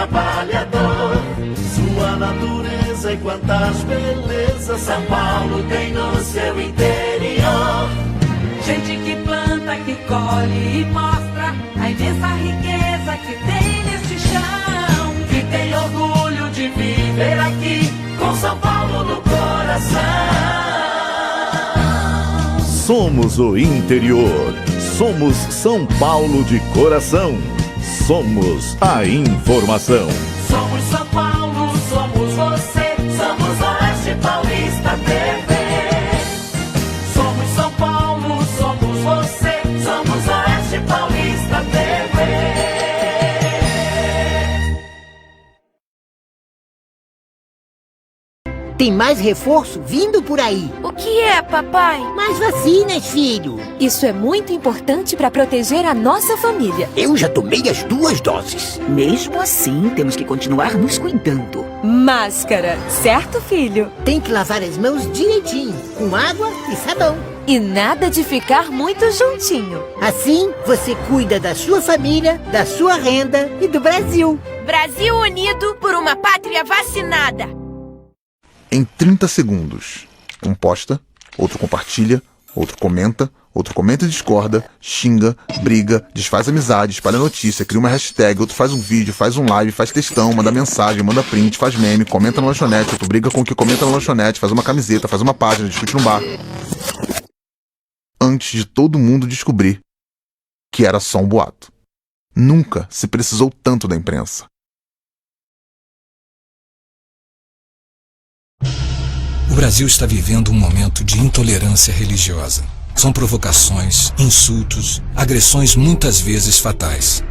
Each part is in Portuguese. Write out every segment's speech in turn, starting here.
trabalhador. Sua natureza e quantas belezas São Paulo tem no seu interior. Gente que planta, que colhe e mostra a imensa riqueza que tem neste chão. Que tem orgulho de viver aqui com São Paulo no coração. Somos o interior. Somos São Paulo de coração. Somos a informação. Somos São Paulo, somos você. Somos Oeste Paulista TV. Somos São Paulo, somos você. Somos Oeste Paulista TV. Tem mais reforço vindo por aí. O que é, papai? Mais vacinas, filho. Isso é muito importante para proteger a nossa família. Eu já tomei as 2 doses. Mesmo assim, temos que continuar nos cuidando. Máscara, certo, filho? Tem que lavar as mãos direitinho, com água e sabão. E nada de ficar muito juntinho. Assim, você cuida da sua família, da sua renda e do Brasil. Brasil unido por uma pátria vacinada. Em 30 segundos, um posta, outro compartilha, outro comenta e discorda, xinga, briga, desfaz amizade, espalha notícia, cria uma hashtag, outro faz um vídeo, faz um live, faz textão, manda mensagem, manda print, faz meme, comenta na lanchonete, outro briga com o que comenta na lanchonete, faz uma camiseta, faz uma página, discute no bar. Antes de todo mundo descobrir que era só um boato. Nunca se precisou tanto da imprensa. O Brasil está vivendo um momento de intolerância religiosa. São provocações, insultos, agressões muitas vezes fatais.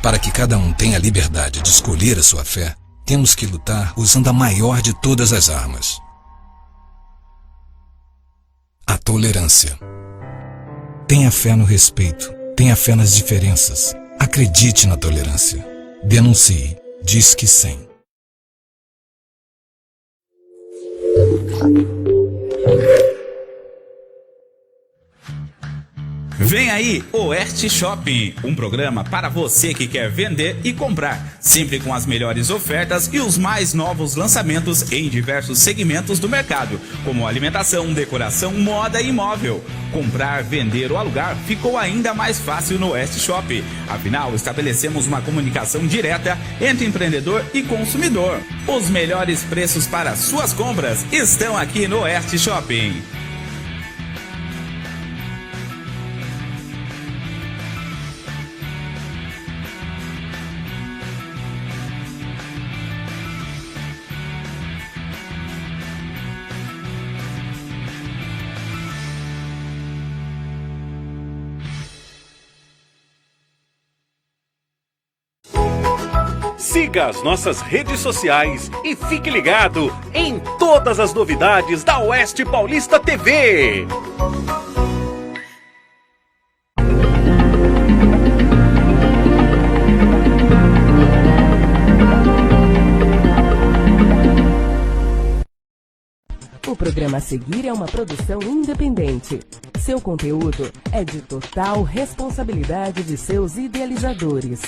Para que cada um tenha a liberdade de escolher a sua fé, temos que lutar usando a maior de todas as armas: a tolerância. Tenha fé no respeito, tenha fé nas diferenças. Acredite na tolerância. Denuncie. Disque 100. Vem aí, Oeste Shopping, um programa para você que quer vender e comprar, sempre com as melhores ofertas e os mais novos lançamentos em diversos segmentos do mercado, como alimentação, decoração, moda e imóvel. Comprar, vender ou alugar ficou ainda mais fácil no Oeste Shopping. Afinal, estabelecemos uma comunicação direta entre empreendedor e consumidor. Os melhores preços para suas compras estão aqui no Oeste Shopping. Siga as nossas redes sociais e fique ligado em todas as novidades da Oeste Paulista TV. O programa a seguir é uma produção independente. Seu conteúdo é de total responsabilidade de seus idealizadores.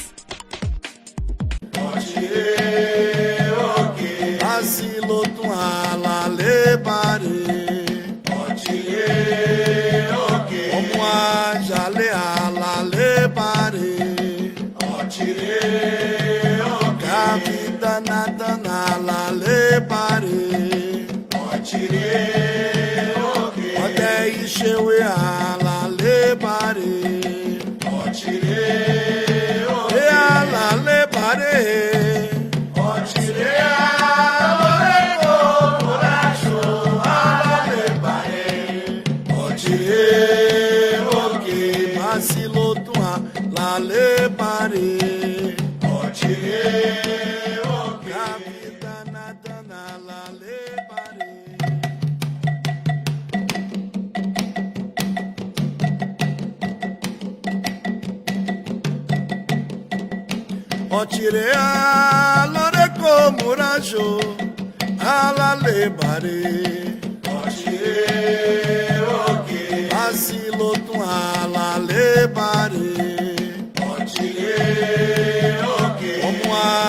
Como a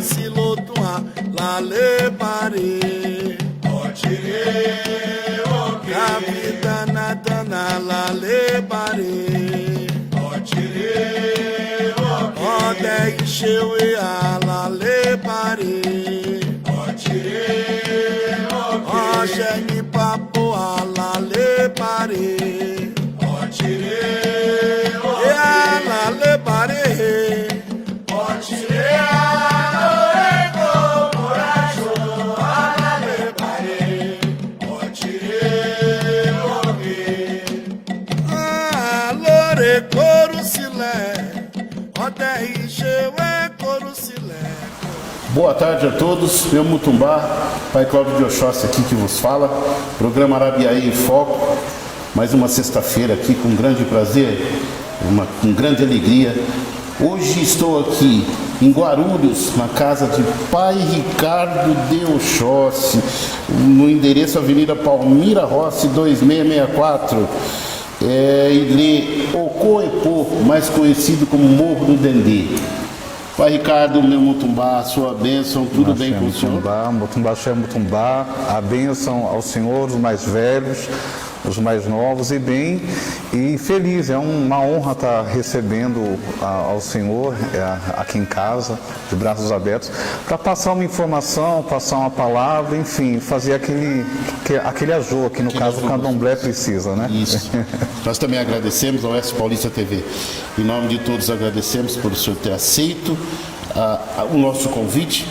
silotua lale pare capitana dana lale pare ode encheu e a lale pare Oxeni papo a lale pare e a lale pare Boa tarde a todos, eu Mutumbá, Pai Cláudio de Oxóssi aqui que vos fala, programa Arabiaí em Foco, mais uma sexta-feira aqui com grande prazer, com grande alegria. Hoje estou aqui em Guarulhos, na casa de Pai Ricardo de Oxóssi, no endereço Avenida Palmira Rossi 2664, Ilê Ocoepô, mais conhecido como Morro do Dendê. Pai Ricardo, meu Mutumbá, sua bênção, tudo bem com o senhor? Mutumbá, Mutumbá, a bênção ao senhor, os mais velhos, os mais novos e bem e feliz. É uma honra estar recebendo ao senhor aqui em casa, de braços abertos, para passar uma informação, passar uma palavra, enfim, fazer aquele ajuste que no caso o candomblé precisa, né? Isso. Nós também agradecemos ao Oeste Paulista TV. Em nome de todos agradecemos por o senhor ter aceito o nosso convite,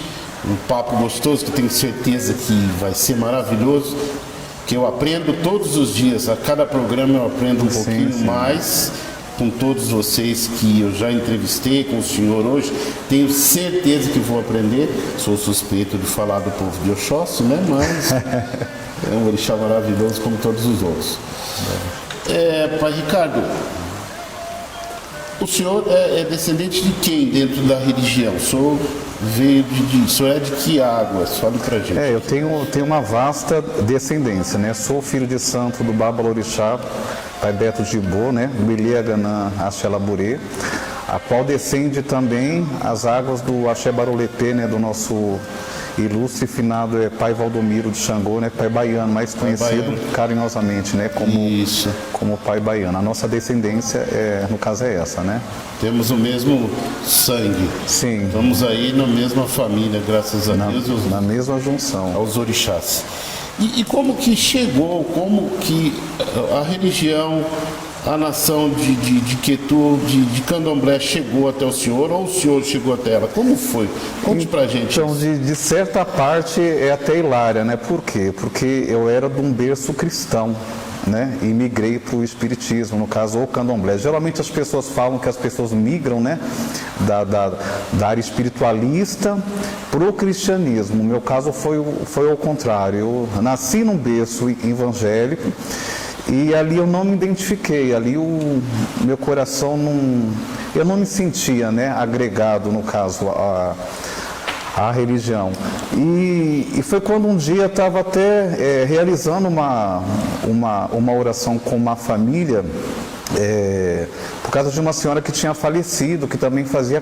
um papo gostoso que tenho certeza que vai ser maravilhoso. Que eu aprendo todos os dias, a cada programa eu aprendo um pouquinho mais com todos vocês que eu já entrevistei, com o senhor hoje. Tenho certeza que vou aprender. Sou suspeito de falar do povo de Oxóssi, né? Mas é um orixá maravilhoso como todos os outros. Pai Ricardo, o senhor é descendente de quem dentro da religião? O senhor veio o senhor é de que águas? Fale pra gente. Eu tenho uma vasta descendência, né? Sou filho de santo do Babalorixá, Pai Beto de Bo, né? Do Ilê Aganã Axelaburê, a qual descende também as águas do Axé Barolepê, né? Do nosso ilustre finado Pai Valdomiro de Xangô, né? Pai Baiano, mais conhecido carinhosamente, né? Como Pai Baiano. A nossa descendência, no caso, é essa, né? Temos o mesmo sangue. Sim. Estamos aí na mesma família, graças a Deus. Na mesma junção. Aos orixás. E como que chegou, como que a religião, a nação de Quetu, de Candomblé chegou até o senhor, ou o senhor chegou até ela? Como foi? Conte pra gente. Então, de certa parte é até hilária, né? Por quê? Porque eu era de um berço cristão, né? E migrei para o espiritismo, no caso, o candomblé. Geralmente as pessoas falam que as pessoas migram, né? Da área espiritualista para o cristianismo. No meu caso foi ao contrário. Eu nasci num berço evangélico, e ali eu não me identifiquei, ali o meu coração eu não me sentia, né, agregado, no caso, à religião. E foi quando um dia eu estava até realizando uma oração com uma família, por causa de uma senhora que tinha falecido, que também fazia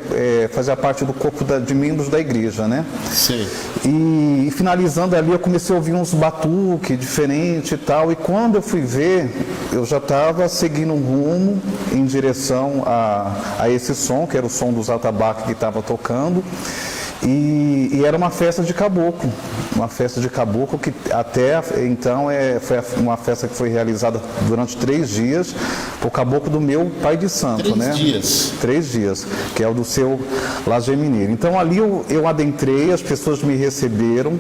parte do corpo de membros da igreja, né? Sim. E finalizando ali, eu comecei a ouvir uns batuques diferentes e tal, e quando eu fui ver, eu já estava seguindo um rumo em direção a esse som, que era o som dos atabaques que estava tocando. E era uma festa de caboclo, que até então foi uma festa que foi realizada durante 3 dias por caboclo do meu pai de santo, 3 né? 3 dias, que é o do seu Laje Mineiro. Então ali eu adentrei, as pessoas me receberam,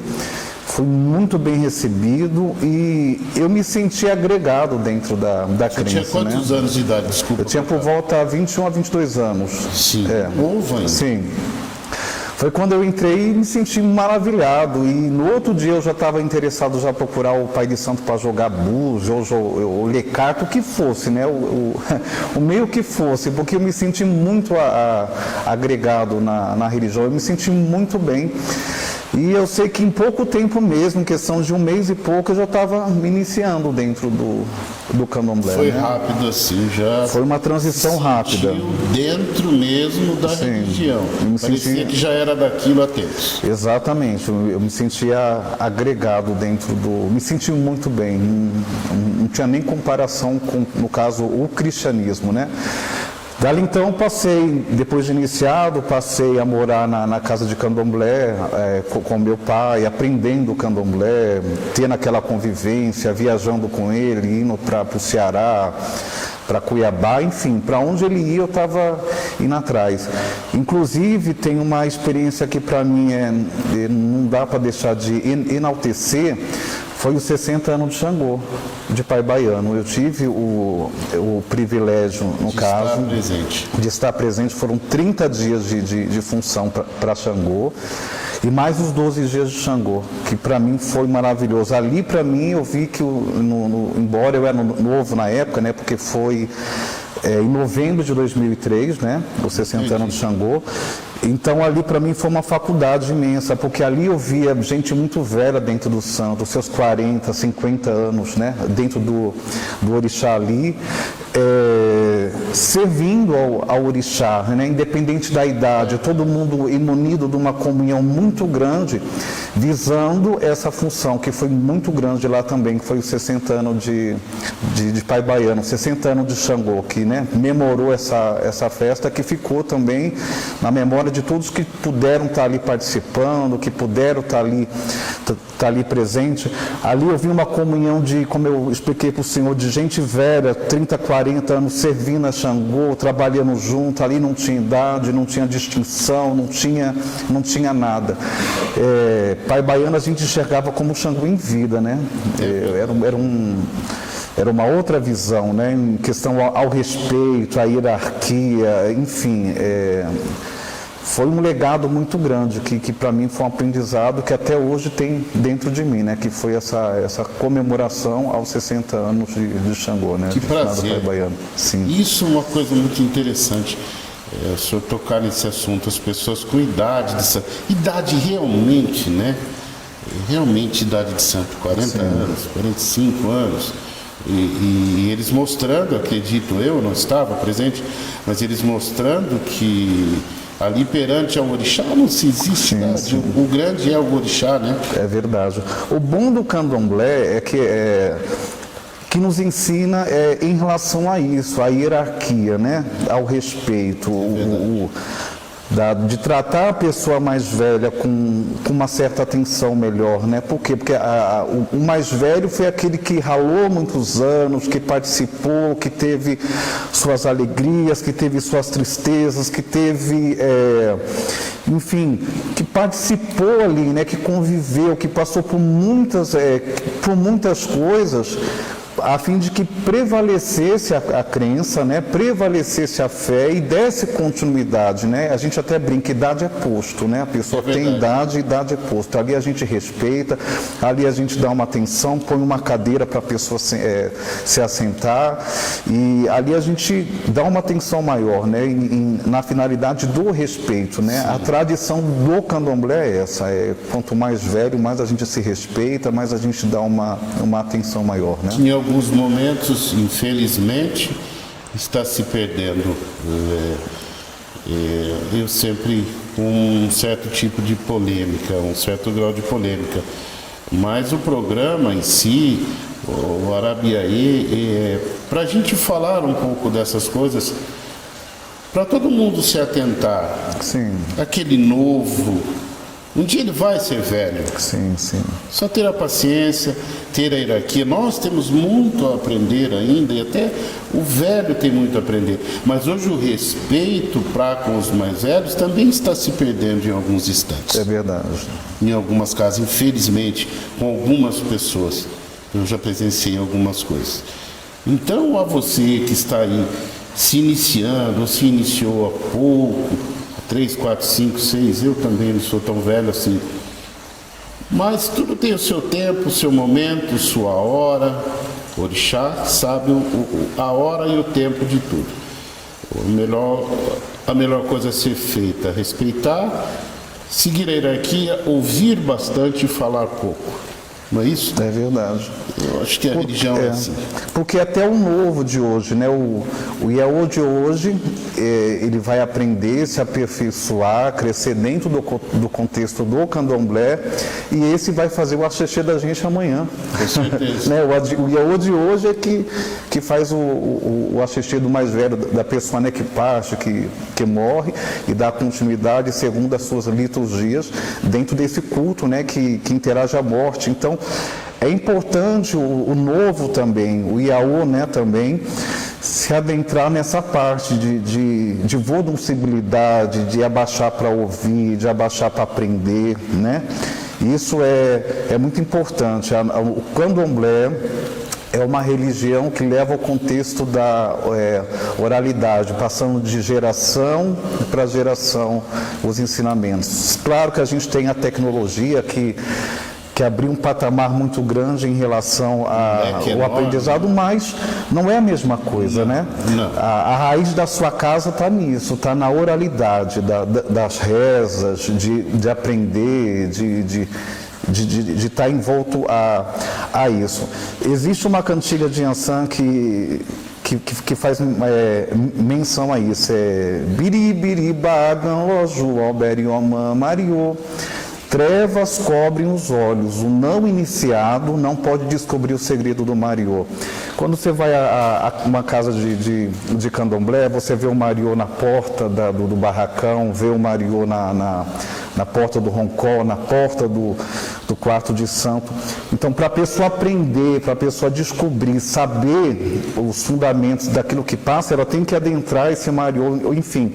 fui muito bem recebido e eu me senti agregado dentro da crença. Você tinha quantos anos de idade, desculpa? Eu tinha por volta de 21 a 22 anos. Sim, novo ainda. Sim. Foi quando eu entrei e me senti maravilhado, e no outro dia eu já estava interessado já procurar o pai de santo para jogar búzios, ou ler carta, o que fosse, né? O meio que fosse, porque eu me senti muito agregado na religião, eu me senti muito bem. E eu sei que em pouco tempo mesmo, em questão de 1 mês e pouco, eu já estava me iniciando dentro do candomblé. Foi né? rápido assim, já. Foi uma transição rápida. Dentro mesmo da religião. Parecia que já era daquilo há tempos. Exatamente. Eu me sentia agregado dentro do... Me senti muito bem. Não tinha nem comparação com, no caso, o cristianismo, né? Dali então depois de iniciado, passei a morar na casa de candomblé, com meu pai, aprendendo o candomblé, tendo aquela convivência, viajando com ele, indo para o Ceará, para Cuiabá, enfim, para onde ele ia eu estava indo atrás. Inclusive tem uma experiência que para mim não dá para deixar de enaltecer, foi os 60 anos de Xangô, de Pai Baiano. Eu tive o privilégio, no caso, de estar presente. Foram 30 dias de função para Xangô e mais os 12 dias de Xangô, que para mim foi maravilhoso. Ali, para mim, eu vi que, embora eu era novo na época, né, porque foi em novembro de 2003, né, os 60 anos de Xangô. Então ali para mim foi uma faculdade imensa, porque ali eu via gente muito velha dentro do santo, seus 40, 50 anos, né, dentro do orixá ali, servindo ao orixá, né, independente da idade, todo mundo unido de uma comunhão muito grande, visando essa função, que foi muito grande lá também, que foi os 60 anos de Pai Baiano, 60 anos de Xangô, que, né, memorou essa festa, que ficou também na memória de todos que puderam estar ali participando, que puderam estar ali presente. Ali eu vi uma comunhão de, como eu expliquei para o senhor, de gente velha, 30, 40 anos, servindo a Xangô, trabalhando junto. Ali não tinha idade, não tinha distinção, não tinha nada. Pai Baiano a gente enxergava como Xangô em vida, né? Era uma outra visão, né? Em questão ao respeito, à hierarquia, enfim. Foi um legado muito grande, que para mim foi um aprendizado que até hoje tem dentro de mim, né? Que foi essa comemoração aos 60 anos de Xangô, né? Que prazer. Sim. Isso é uma coisa muito interessante, o senhor tocar nesse assunto, as pessoas com idade realmente, né? Realmente idade de santo, 40 anos, 45 anos. E eles mostrando, acredito eu, não estava presente, mas eles mostrando que ali perante ao orixá não se existe nada. O grande é o orixá, né? É verdade. O bom do candomblé é que nos ensina em relação a isso, a hierarquia, né? Ao respeito, de tratar a pessoa mais velha com uma certa atenção melhor, né? Por quê? Porque o mais velho foi aquele que ralou muitos anos, que participou, que teve suas alegrias, que teve suas tristezas, que teve, enfim, que participou ali, né? Que conviveu, que passou por muitas coisas, a fim de que prevalecesse a crença, né? Prevalecesse a fé e desse continuidade, né? A gente até brinca, idade é posto, né? A pessoa tem idade é posto. Ali a gente respeita, ali a gente dá uma atenção, põe uma cadeira para a pessoa se assentar, e ali a gente dá uma atenção maior, né? Na finalidade do respeito, né? A tradição do candomblé é essa, quanto mais velho, mais a gente se respeita, mais a gente dá uma atenção maior, né? Em alguns momentos, infelizmente, está se perdendo. Eu sempre com um certo tipo de polêmica, um certo grau de polêmica. Mas o programa em si, o Arabiaí, para a gente falar um pouco dessas coisas, para todo mundo se atentar. Sim. Aquele novo, um dia ele vai ser velho. Sim, sim. Só ter a paciência, ter a hierarquia. Nós temos muito a aprender ainda, e até o velho tem muito a aprender. Mas hoje o respeito para com os mais velhos também está se perdendo em alguns instantes. É verdade. Em algumas casas, infelizmente, com algumas pessoas. Eu já presenciei algumas coisas. Então, a você que está aí se iniciando, ou se iniciou há pouco, 3, 4, 5, 6, eu também não sou tão velho assim. Mas tudo tem o seu tempo, o seu momento, sua hora. O orixá sabe a hora e o tempo de tudo. A melhor coisa a ser feita é respeitar, seguir a hierarquia, ouvir bastante e falar pouco. Não é isso? É verdade. Eu acho que a religião é assim. Porque até o novo de hoje, né? O Iaô de hoje, ele vai aprender, se aperfeiçoar, crescer dentro do contexto do candomblé, e esse vai fazer o axixê da gente amanhã. Com certeza. Né? O Iaô de hoje é que faz o axixê do mais velho, da pessoa, né, que parte, que morre, e dá continuidade segundo as suas liturgias dentro desse culto, né, que interage a morte. Então, é importante o novo também, o Iaô, né, também, se adentrar nessa parte de voluncibilidade, de abaixar para ouvir, de abaixar para aprender, né? Isso é muito importante. O candomblé é uma religião que leva ao contexto da oralidade, passando de geração para geração os ensinamentos. Claro que a gente tem a tecnologia que abriu um patamar muito grande em relação ao aprendizado, mas não é a mesma coisa, né? Não. A raiz da sua casa está nisso, está na oralidade, das rezas, de aprender, de estar envolto a isso. Existe uma cantiga de Yansan que faz menção a isso, Biribiri Bagan Loju Alberioma Mariô. Trevas cobrem os olhos, o não iniciado não pode descobrir o segredo do Mariô. Quando você vai a uma casa de candomblé, você vê o Mariô na porta do barracão, vê o Mariô na porta do roncó, na porta do quarto de santo. Então, para a pessoa aprender, para a pessoa descobrir, saber os fundamentos daquilo que passa, ela tem que adentrar esse Mariô, enfim,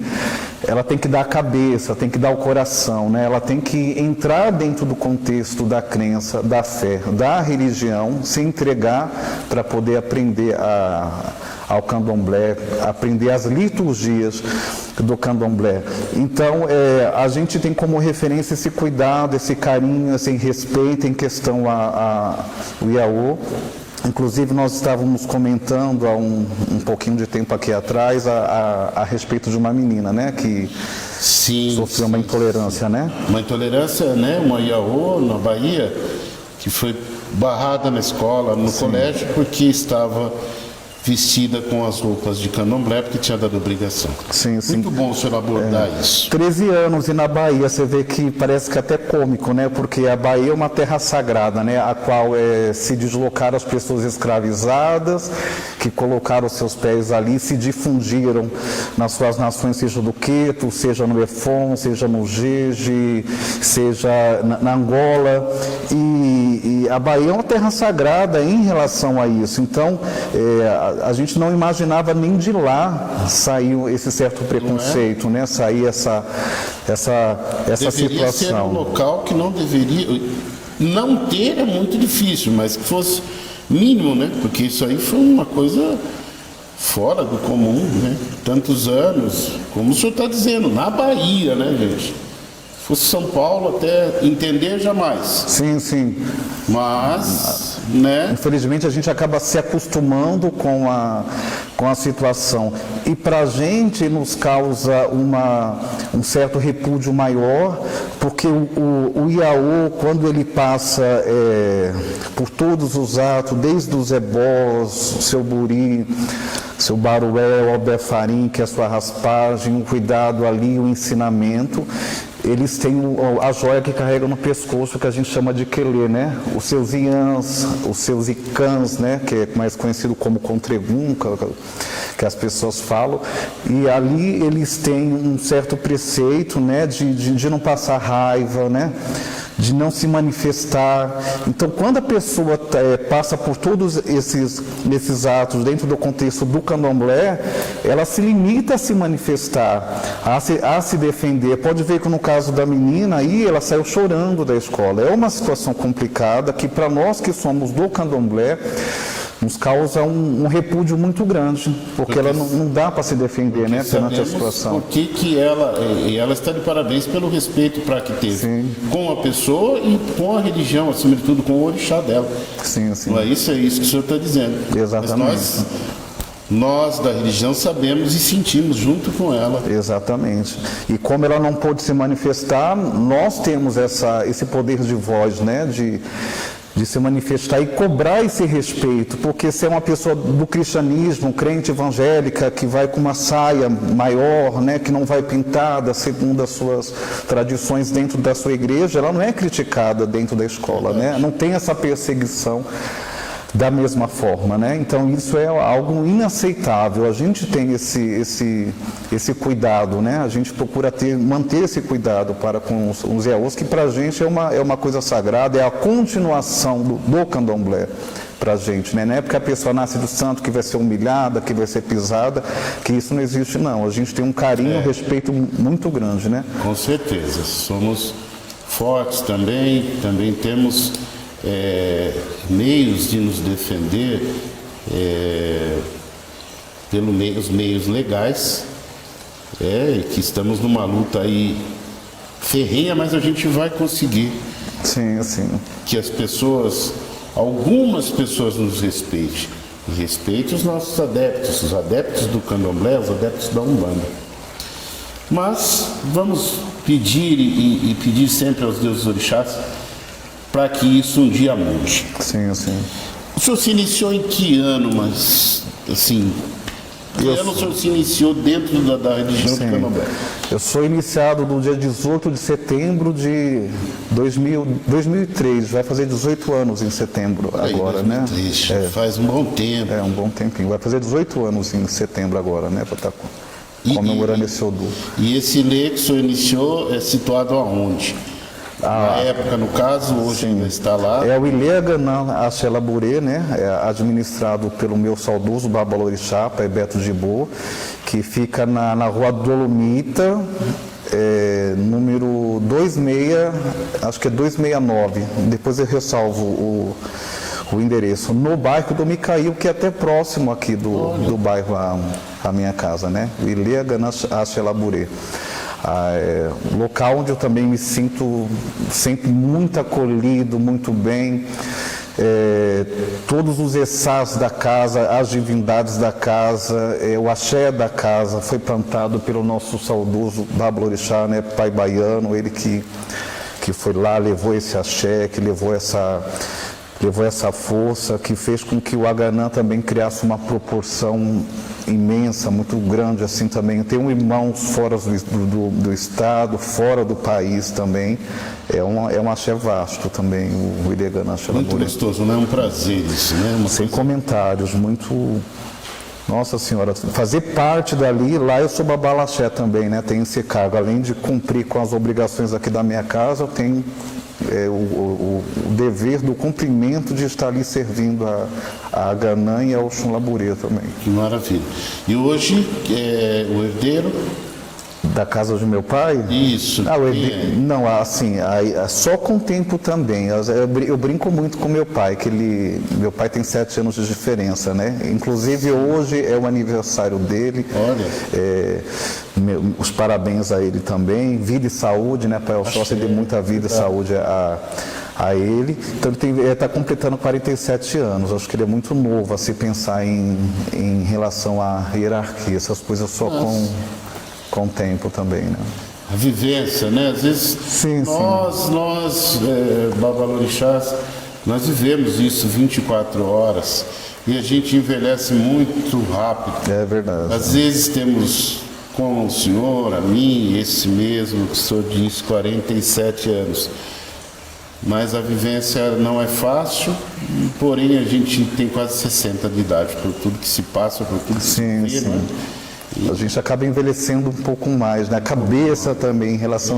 ela tem que dar a cabeça, tem que dar o coração, né? Ela tem que entrar dentro do contexto da crença, da fé, da religião, se entregar para poder aprender ao candomblé, aprender as liturgias do candomblé. Então, a gente tem como referência esse cuidado, esse carinho, esse respeito em questão ao Iaô. Inclusive, nós estávamos comentando há um pouquinho de tempo aqui atrás a respeito de uma menina, né, que sofreu uma intolerância, né? Uma intolerância, né? Uma Iaô na Bahia, que foi barrada na escola, no colégio, porque estava vestida com as roupas de candomblé, porque tinha dado obrigação. Sim. Muito bom o senhor abordar isso. 13 anos e na Bahia você vê que parece que até cômico, né? Porque a Bahia é uma terra sagrada, né? A qual se deslocaram as pessoas escravizadas, que colocaram seus pés ali, se difundiram nas suas nações, seja do Queto, seja no Efon, seja no Jeje, seja na Angola. E a Bahia é uma terra sagrada em relação a isso. Então, a gente não imaginava nem de lá sair esse certo preconceito, né? Sair essa deveria situação. Ser um local que não deveria, não ter é muito difícil, mas que fosse mínimo, né? Porque isso aí foi uma coisa fora do comum, né? Tantos anos, como o senhor está dizendo, na Bahia, né, gente? Se fosse São Paulo, até entender jamais. Sim. Mas, né? Infelizmente, a gente acaba se acostumando com a situação. E para a gente nos causa um certo repúdio maior, porque o Iaô, quando ele passa por todos os atos, desde os ebós, o seu buri, seu barué, o albefarim, que é a sua raspagem, o cuidado ali, o ensinamento, eles têm a joia que carregam no pescoço, que a gente chama de quelê, né? Os seus iãs, os seus icãs, né? Que é mais conhecido como contregum, que as pessoas falam. E ali eles têm um certo preceito, né? De não passar raiva, né? De não se manifestar. Então, quando a pessoa passa por todos esses atos dentro do contexto do candomblé, ela se limita a se manifestar, a se defender. Pode ver que no caso da menina aí, ela saiu chorando da escola. É uma situação complicada que, para nós que somos do candomblé, nos causa um repúdio muito grande, porque ela não dá para se defender, né, perante a situação. Por que ela está de parabéns pelo respeito para que teve com a pessoa e com a religião, acima de tudo, com o orixá dela. Sim. Não é isso que o senhor está dizendo. Exatamente. Mas nós da religião sabemos e sentimos junto com ela. Exatamente. E como ela não pôde se manifestar, nós temos esse poder de voz, né, de de se manifestar e cobrar esse respeito, porque se é uma pessoa do cristianismo, crente evangélica, que vai com uma saia maior, né, que não vai pintada segundo as suas tradições dentro da sua igreja, ela não é criticada dentro da escola, né? Não tem essa perseguição da mesma forma, né? Então isso é algo inaceitável. A gente tem esse cuidado, né? A gente procura manter esse cuidado para com os EAOs, que para a gente é uma coisa sagrada, é a continuação do candomblé para a gente, né? Não é porque a pessoa nasce do santo que vai ser humilhada, que vai ser pisada, que isso não existe, não. A gente tem um carinho, um respeito muito grande, né? Com certeza. Somos fortes também temos meios de nos defender pelos meios legais, e que estamos numa luta aí ferrenha, mas a gente vai conseguir. Sim. Que as pessoas, algumas pessoas nos respeitem. E respeite os nossos adeptos, os adeptos do candomblé, os adeptos da Umbanda. Mas vamos pedir e pedir sempre aos deuses orixás para que isso um dia mude. Sim. O senhor se iniciou em que ano, mas, assim, que ano o senhor se iniciou dentro da religião do candomblé? Eu sou iniciado no dia 18 de setembro de 2003, vai fazer 18 anos em setembro agora, 2003, né? Faz um bom tempo. Um bom tempinho, vai fazer 18 anos em setembro agora, né, para estar comemorando esse Odô. E esse lê que o senhor iniciou é situado aonde? Na época, no caso, hoje ainda está lá. É o Ilega na Axelaburê, né? É administrado pelo meu saudoso Babalorixá, Pai Beto de Boa, que fica na rua Dolomita, número 26, acho que é 269. Depois eu ressalvo o endereço. No bairro do Micail, que é até próximo aqui do bairro à minha casa, né? Ilega na Axelaburê. Local onde eu também me sinto sempre muito acolhido, muito bem. Todos os essás da casa, as divindades da casa, o axé da casa foi plantado pelo nosso saudoso Babalorixá, né, Pai Baiano, ele que foi lá, levou esse axé, que levou essa força, que fez com que o Aganã também criasse uma proporção imensa, muito grande assim também. Tem irmãos fora do estado, fora do país também. É um axé vasto também, o Ilegana Axé. Muito gostoso, né? É um prazer isso, né? Sem comentários, muito... Nossa Senhora, fazer parte dali, lá eu sou babalaxé também, né? Tenho esse cargo. Além de cumprir com as obrigações aqui da minha casa, eu tenho o dever do cumprimento de estar ali servindo a Aganã e ao Xunlaburê também. Que maravilha. E hoje, o herdeiro? Da casa de meu pai? Isso. Não, assim, só com o tempo também. Eu brinco muito com meu pai, meu pai tem 7 anos de diferença, né? Inclusive hoje é o aniversário dele. Olha. Os parabéns a ele também. Vida e saúde, né, Pai Oxóssi? Dê muita vida e saúde a ele. Então ele está completando 47 anos. Acho que ele é muito novo a se pensar em relação à hierarquia. Essas coisas só com o tempo também, né? A vivência, né? Às vezes nós Babalorixás, nós vivemos isso 24 horas e a gente envelhece muito rápido. É verdade. Às vezes temos, como o senhor, a mim, esse mesmo que o senhor disse, 47 anos. Mas a vivência não é fácil, porém a gente tem quase 60 de idade, por tudo que se passa, por tudo que se vê, né? A gente acaba envelhecendo um pouco mais, né? A cabeça também, em relação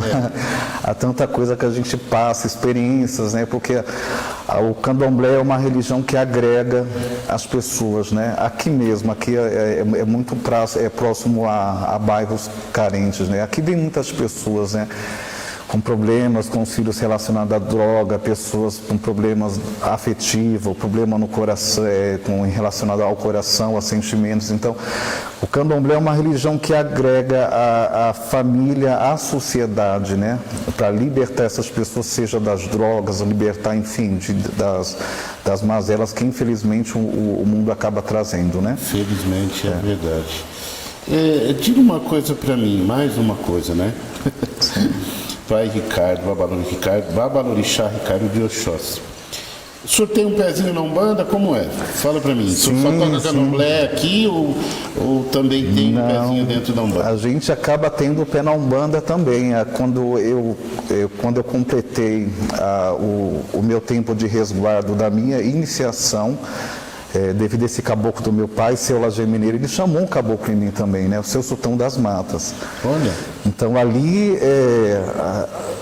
a tanta coisa que a gente passa, experiências, né? Porque o candomblé é uma religião que agrega as pessoas, né? Aqui mesmo, aqui é muito próximo a bairros carentes, né? Aqui vem muitas pessoas, né? Com problemas com os filhos relacionados à droga, pessoas com problemas afetivos, problema no coração, relacionado ao coração, a sentimentos. Então, o candomblé é uma religião que agrega a família, a sociedade, né? Para libertar essas pessoas, seja das drogas, libertar, enfim, das mazelas que infelizmente o mundo acaba trazendo, né? Felizmente, é verdade. Diga uma coisa para mim, mais uma coisa, né? Pai Ricardo, Babalorixá Ricardo de Oxóssi. O senhor tem um pezinho na Umbanda? Como é? Fala pra mim. O senhor só toca candomblé aqui ou também tem um pezinho dentro da Umbanda? A gente acaba tendo o pé na Umbanda também. Quando eu completei o meu tempo de resguardo da minha iniciação, devido a esse caboclo do meu pai, seu Lager Mineiro, ele chamou um caboclo em mim também, né? O seu Sultão das Matas. Olha. Então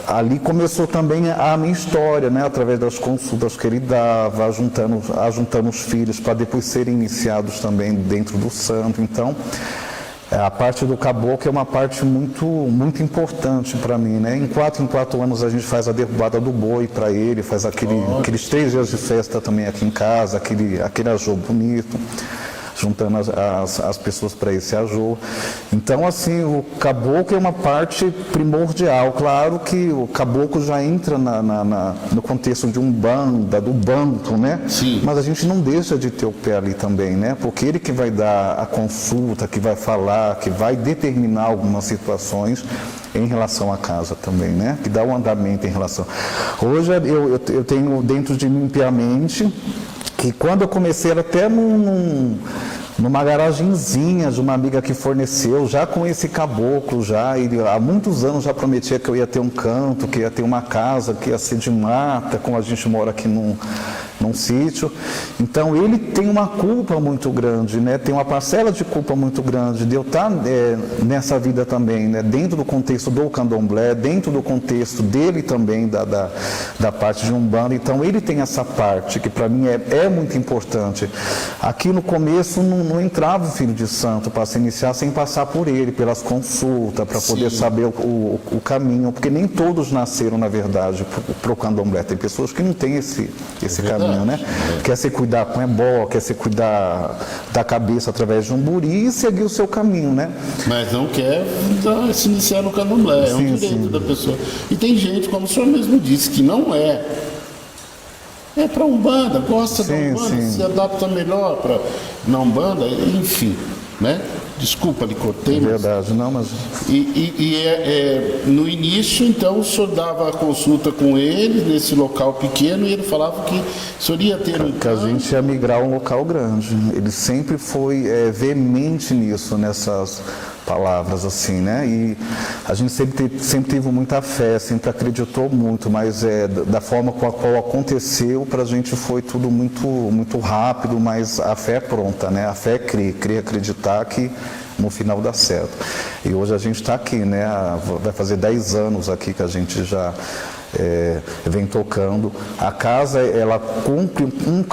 ali começou também a minha história, né? Através das consultas que ele dava, ajuntando os filhos para depois serem iniciados também dentro do santo. Então, a parte do caboclo é uma parte muito, muito importante para mim, né? Em 4 anos a gente faz a derrubada do boi para ele, faz aqueles 3 dias de festa também aqui em casa, aquele ajô bonito, juntando as pessoas para esse ajô. Então, assim, o caboclo é uma parte primordial. Claro que o caboclo já entra no contexto de Umbanda, do banto, né? Sim. Mas a gente não deixa de ter o pé ali também, né? Porque ele que vai dar a consulta, que vai falar, que vai determinar algumas situações em relação à casa também, né? Que dá um andamento em relação. Hoje eu tenho dentro de mim piamente que quando eu comecei era até numa garagenzinha de uma amiga que forneceu, já com esse caboclo, há muitos anos já prometia que eu ia ter um canto, que ia ter uma casa, que ia ser de mata, como a gente mora aqui num sítio. Então ele tem uma culpa muito grande, né? Tem uma parcela de culpa muito grande de eu estar nessa vida também, né? Dentro do contexto do candomblé, dentro do contexto dele também, da parte de Umbanda. Então ele tem essa parte que para mim é muito importante. Aqui no começo não entrava o filho de santo para se iniciar sem passar por ele, pelas consultas, para poder saber o caminho, porque nem todos nasceram, na verdade, para o candomblé. Tem pessoas que não têm esse caminho. Né? Quer se cuidar com ebó, quer se cuidar da cabeça através de um buri e seguir o seu caminho, né? Mas não quer se iniciar no candomblé, é um direito da pessoa. E tem gente, como o senhor mesmo disse, que não é para Umbanda, gosta da Umbanda, se adapta melhor na Umbanda, enfim, né? Desculpa, lhe cortei. Verdade, não, mas... no início, então, o senhor dava a consulta com ele, nesse local pequeno, e ele falava que o senhor ia ter que a gente ia migrar a um local grande. Ele sempre foi veemente nisso, nessas palavras, assim, né? E a gente sempre teve muita fé, sempre acreditou muito, mas da forma com a qual aconteceu, para a gente foi tudo muito, muito rápido, mas a fé é pronta, né? A fé é crer acreditar que no final dá certo. E hoje a gente está aqui, né? Vai fazer 10 anos aqui que a gente já vem tocando. A casa, ela cumpre um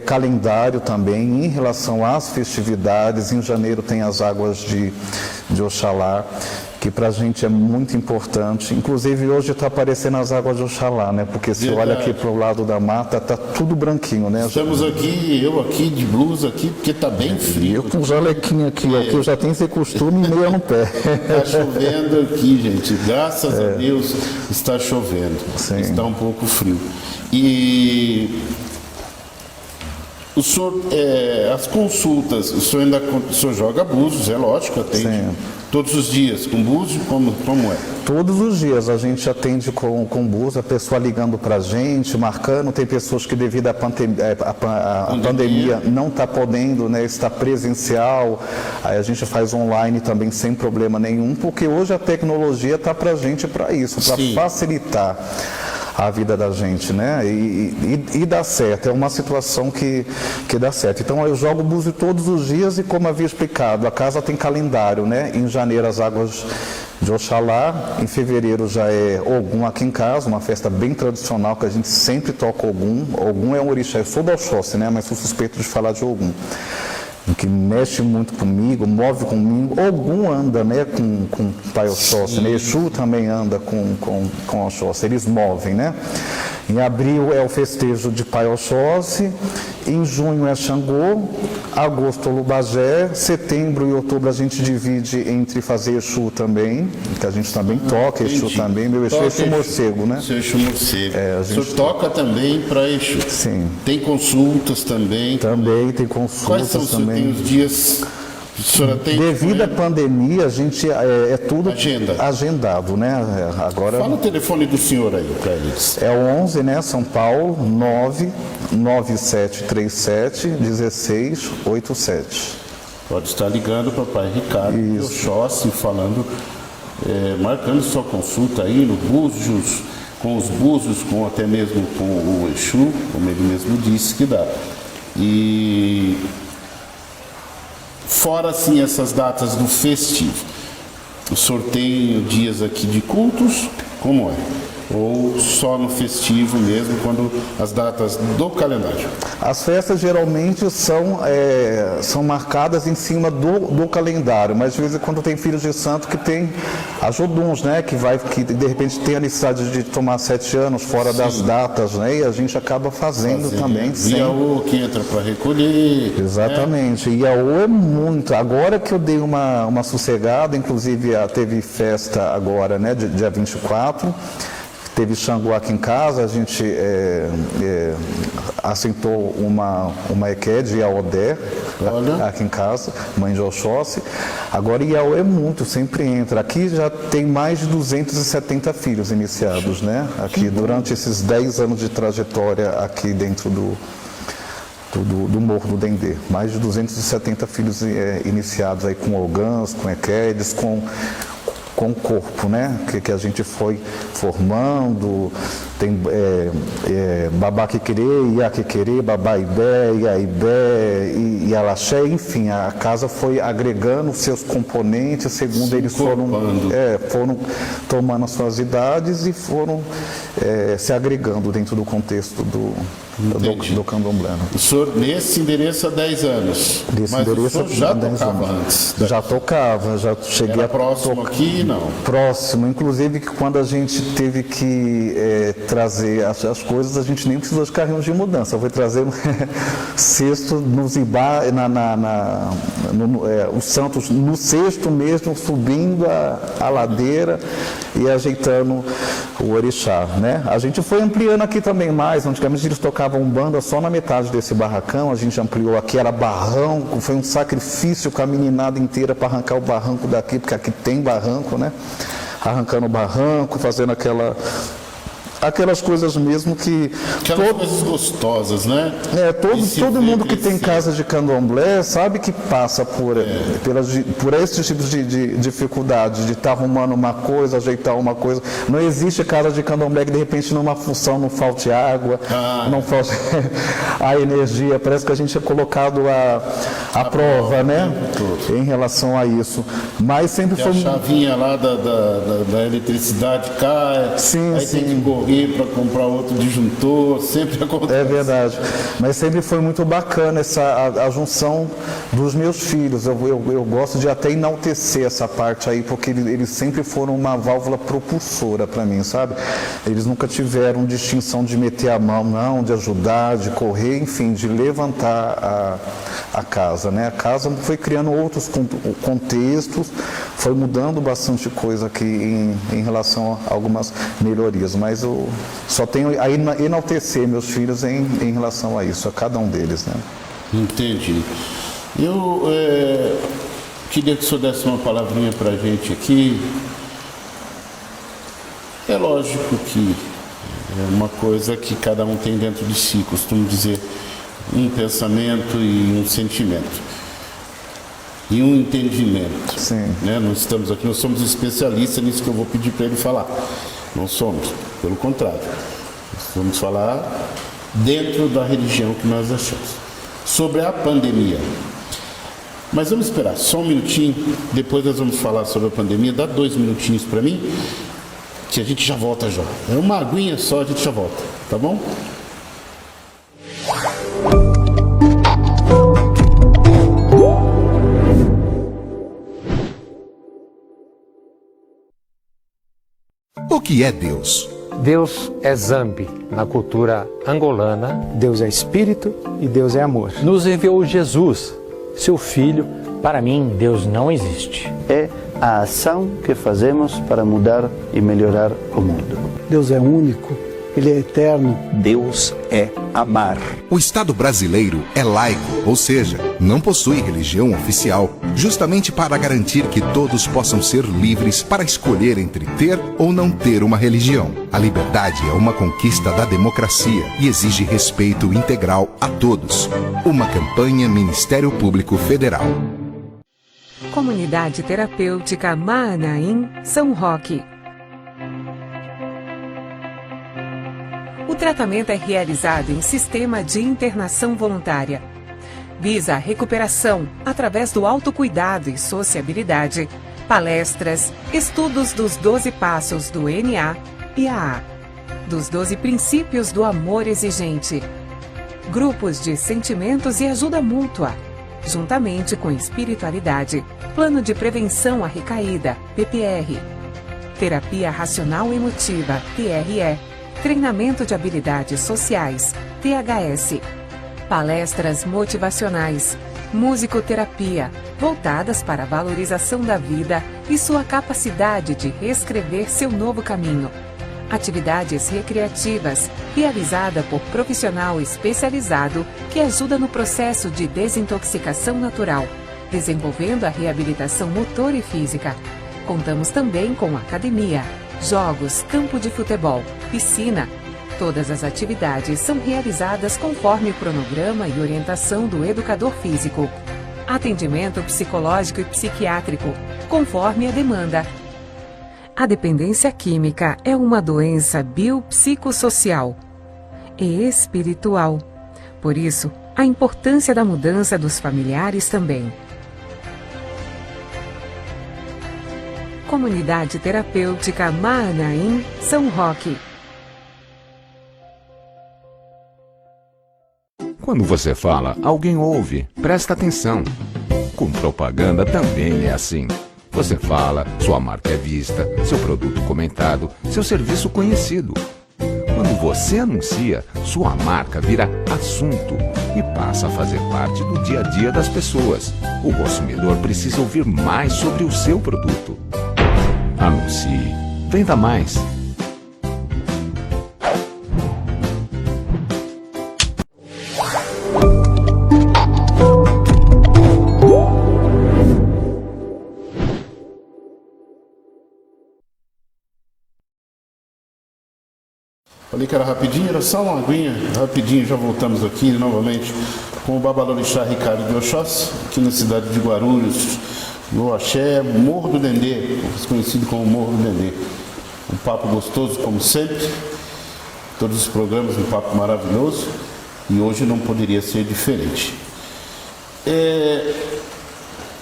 calendário também em relação às festividades. Em janeiro tem as águas de Oxalá, que para a gente é muito importante. Inclusive hoje está aparecendo as águas de Oxalá, né? Porque se olha aqui para o lado da mata, está tudo branquinho, né? Estamos aqui, eu aqui de blusa aqui, porque está bem frio. Eu com jalequinho aqui, eu já tenho esse costume e meia no pé. Está chovendo aqui, gente. Graças a Deus está chovendo. Sim. Está um pouco frio. E o senhor, as consultas, o senhor joga búzios, é lógico, atende. Sim. Todos os dias, com búzio, como é? Todos os dias a gente atende com búzio, a pessoa ligando para a gente, marcando. Tem pessoas que devido à pandemia não está podendo, né, estar presencial. Aí a gente faz online também sem problema nenhum, porque hoje a tecnologia está para a gente para isso, para facilitar a vida da gente, né? E dá certo, é uma situação que dá certo. Então eu jogo búzio todos os dias e, como havia explicado, a casa tem calendário, né? Em janeiro as águas de Oxalá, em fevereiro já é Ogum aqui em casa, uma festa bem tradicional que a gente sempre toca Ogum. Ogum é um orixá, eu sou do Oxóssi, né? Mas sou suspeito de falar de Ogum, que mexe muito comigo, move comigo. Ogum anda, né, com o Pai Oxóssi, né? Exu também anda com Oxóssi, eles movem, né? Em abril é o festejo de Pai Oxóssi, em junho é Xangô, agosto Olubagé, setembro e outubro a gente divide entre fazer Exu também, que a gente também toca Exu também, meu Exu é Exu Morcego, né? Seu Exu Morcego. O senhor toca também para Exu? Sim. Tem consultas também? Também tem consultas. Quais são também. Tem os dias Devido à pandemia, a gente é tudo agendado, né? Agora, fala o telefone do senhor aí para eles. É o 11, né? São Paulo, 99737-1687. Pode estar ligando para o pai Ricardo e o Oxóssi, falando, marcando sua consulta aí no Búzios, com os Búzios, com até mesmo com o Exu, como ele mesmo disse que dá. E fora assim essas datas do festivo, o sorteio dias aqui de cultos, como é? Ou só no festivo mesmo, quando as datas do calendário? As festas geralmente são marcadas em cima do calendário, mas de vez em quando tem filhos de santo que tem ajuduns, né? Que de repente tem a necessidade de tomar 7 anos fora das datas, né? E a gente acaba fazendo também. Iaô que entra para recolher. Exatamente. Né? Iaô é muito. Agora que eu dei uma sossegada, inclusive teve festa agora, né? Dia 24. Teve Xangô aqui em casa, a gente assentou uma equé de Iaodé aqui em casa, mãe de Oxóssi. Agora Iaô é muito, sempre entra. Aqui já tem mais de 270 filhos iniciados, né? Aqui durante esses 10 anos de trajetória aqui dentro do Morro do Dendê. Mais de 270 filhos iniciados aí com orgãs, com equedes, com o corpo, né? Que a gente foi formando, tem babá que querer, ia que querer, babá ibé, iaibé, ialaxé, enfim, a casa foi agregando seus componentes segundo eles foram tomando as suas idades e foram se agregando dentro do contexto do candomblé. O senhor nesse endereço há 10 anos, mas o senhor já tocava antes? Já tocava, já cheguei a próximo aqui, não? Próximo, inclusive que quando a gente teve que trazer as coisas, a gente nem precisou de carrinhos de mudança, foi trazer cesto no Zibá, os santos no cesto mesmo, subindo a ladeira e ajeitando o orixá, né? A gente foi ampliando aqui também mais, antigamente eles tocavam umbanda só na metade desse barracão, a gente ampliou aqui, era barranco, foi um sacrifício com a meninada inteira para arrancar o barranco daqui, porque aqui tem barranco, né? Arrancando o barranco, fazendo aquelas coisas mesmo que... coisas gostosas, né? Todo mundo que tem casa de candomblé sabe que passa por esses tipos de dificuldades, de estar arrumando uma coisa, ajeitar uma coisa. Não existe casa de candomblé que de repente numa função não falte água, não falte a energia. Parece que a gente é colocado à prova, né? Em relação a isso. Mas sempre foi... A chavinha lá da eletricidade cai, aí tem que correr para comprar outro disjuntor, sempre acontece. É verdade, mas sempre foi muito bacana a junção dos meus filhos. Eu gosto de até enaltecer essa parte aí, porque eles sempre foram uma válvula propulsora para mim, sabe? Eles nunca tiveram distinção de meter a mão, não, de ajudar, de correr, enfim, de levantar a casa, né? A casa foi criando outros contextos, foi mudando bastante coisa aqui em relação a algumas melhorias, mas eu só tenho a enaltecer meus filhos em relação a isso, a cada um deles, né? Entendi. Eu queria que o senhor desse uma palavrinha para a gente aqui. É lógico que é uma coisa que cada um tem dentro de si, costumo dizer, um pensamento e um sentimento. E um entendimento. Sim. Né? Nós estamos aqui, nós somos especialistas nisso que eu vou pedir para ele falar. Não somos, pelo contrário. Nós vamos falar dentro da religião que nós achamos. Sobre a pandemia. Mas vamos esperar só um minutinho, depois nós vamos falar sobre a pandemia. Dá 2 minutinhos para mim, que a gente já volta já. É uma aguinha só, a gente já volta, tá bom? O que é Deus? Deus é Zambi, na cultura angolana. Deus é Espírito e Deus é amor. Nos enviou Jesus, seu Filho. Para mim, Deus não existe. É a ação que fazemos para mudar e melhorar o mundo. Deus é único, Ele é eterno. Deus é amar. O Estado brasileiro é laico, ou seja, não possui religião oficial, justamente para garantir que todos possam ser livres para escolher entre ter ou não ter uma religião. A liberdade é uma conquista da democracia e exige respeito integral a todos. Uma campanha Ministério Público Federal. Comunidade Terapêutica Maanaim, São Roque. O tratamento é realizado em sistema de internação voluntária. Visa a recuperação através do autocuidado e sociabilidade, palestras, estudos dos 12 passos do NA e AA, dos 12 princípios do amor exigente, grupos de sentimentos e ajuda mútua, juntamente com espiritualidade, plano de prevenção à recaída, PPR, terapia racional emotiva, TRE, treinamento de habilidades sociais, THS, palestras motivacionais, musicoterapia, voltadas para a valorização da vida e sua capacidade de reescrever seu novo caminho. Atividades recreativas, realizada por profissional especializado que ajuda no processo de desintoxicação natural, desenvolvendo a reabilitação motor e física. Contamos também com academia, jogos, campo de futebol, piscina. Todas as atividades são realizadas conforme o cronograma e orientação do educador físico. Atendimento psicológico e psiquiátrico, conforme a demanda. A dependência química é uma doença biopsicossocial e espiritual. Por isso, a importância da mudança dos familiares também. Comunidade Terapêutica Maanaim, São Roque. Quando você fala, alguém ouve. Presta atenção. Com propaganda também é assim. Você fala, sua marca é vista, seu produto comentado, seu serviço conhecido. Quando você anuncia, sua marca vira assunto e passa a fazer parte do dia a dia das pessoas. O consumidor precisa ouvir mais sobre o seu produto. Anuncie. Venda mais. Falei que era rapidinho, era só uma aguinha. Rapidinho, já voltamos aqui novamente com o Babalorixá Ricardo de Oxóssi, aqui na cidade de Guarulhos, no Axé, Morro do Dendê, conhecido como Morro do Dendê. Um papo gostoso, como sempre. Todos os programas, um papo maravilhoso. E hoje não poderia ser diferente.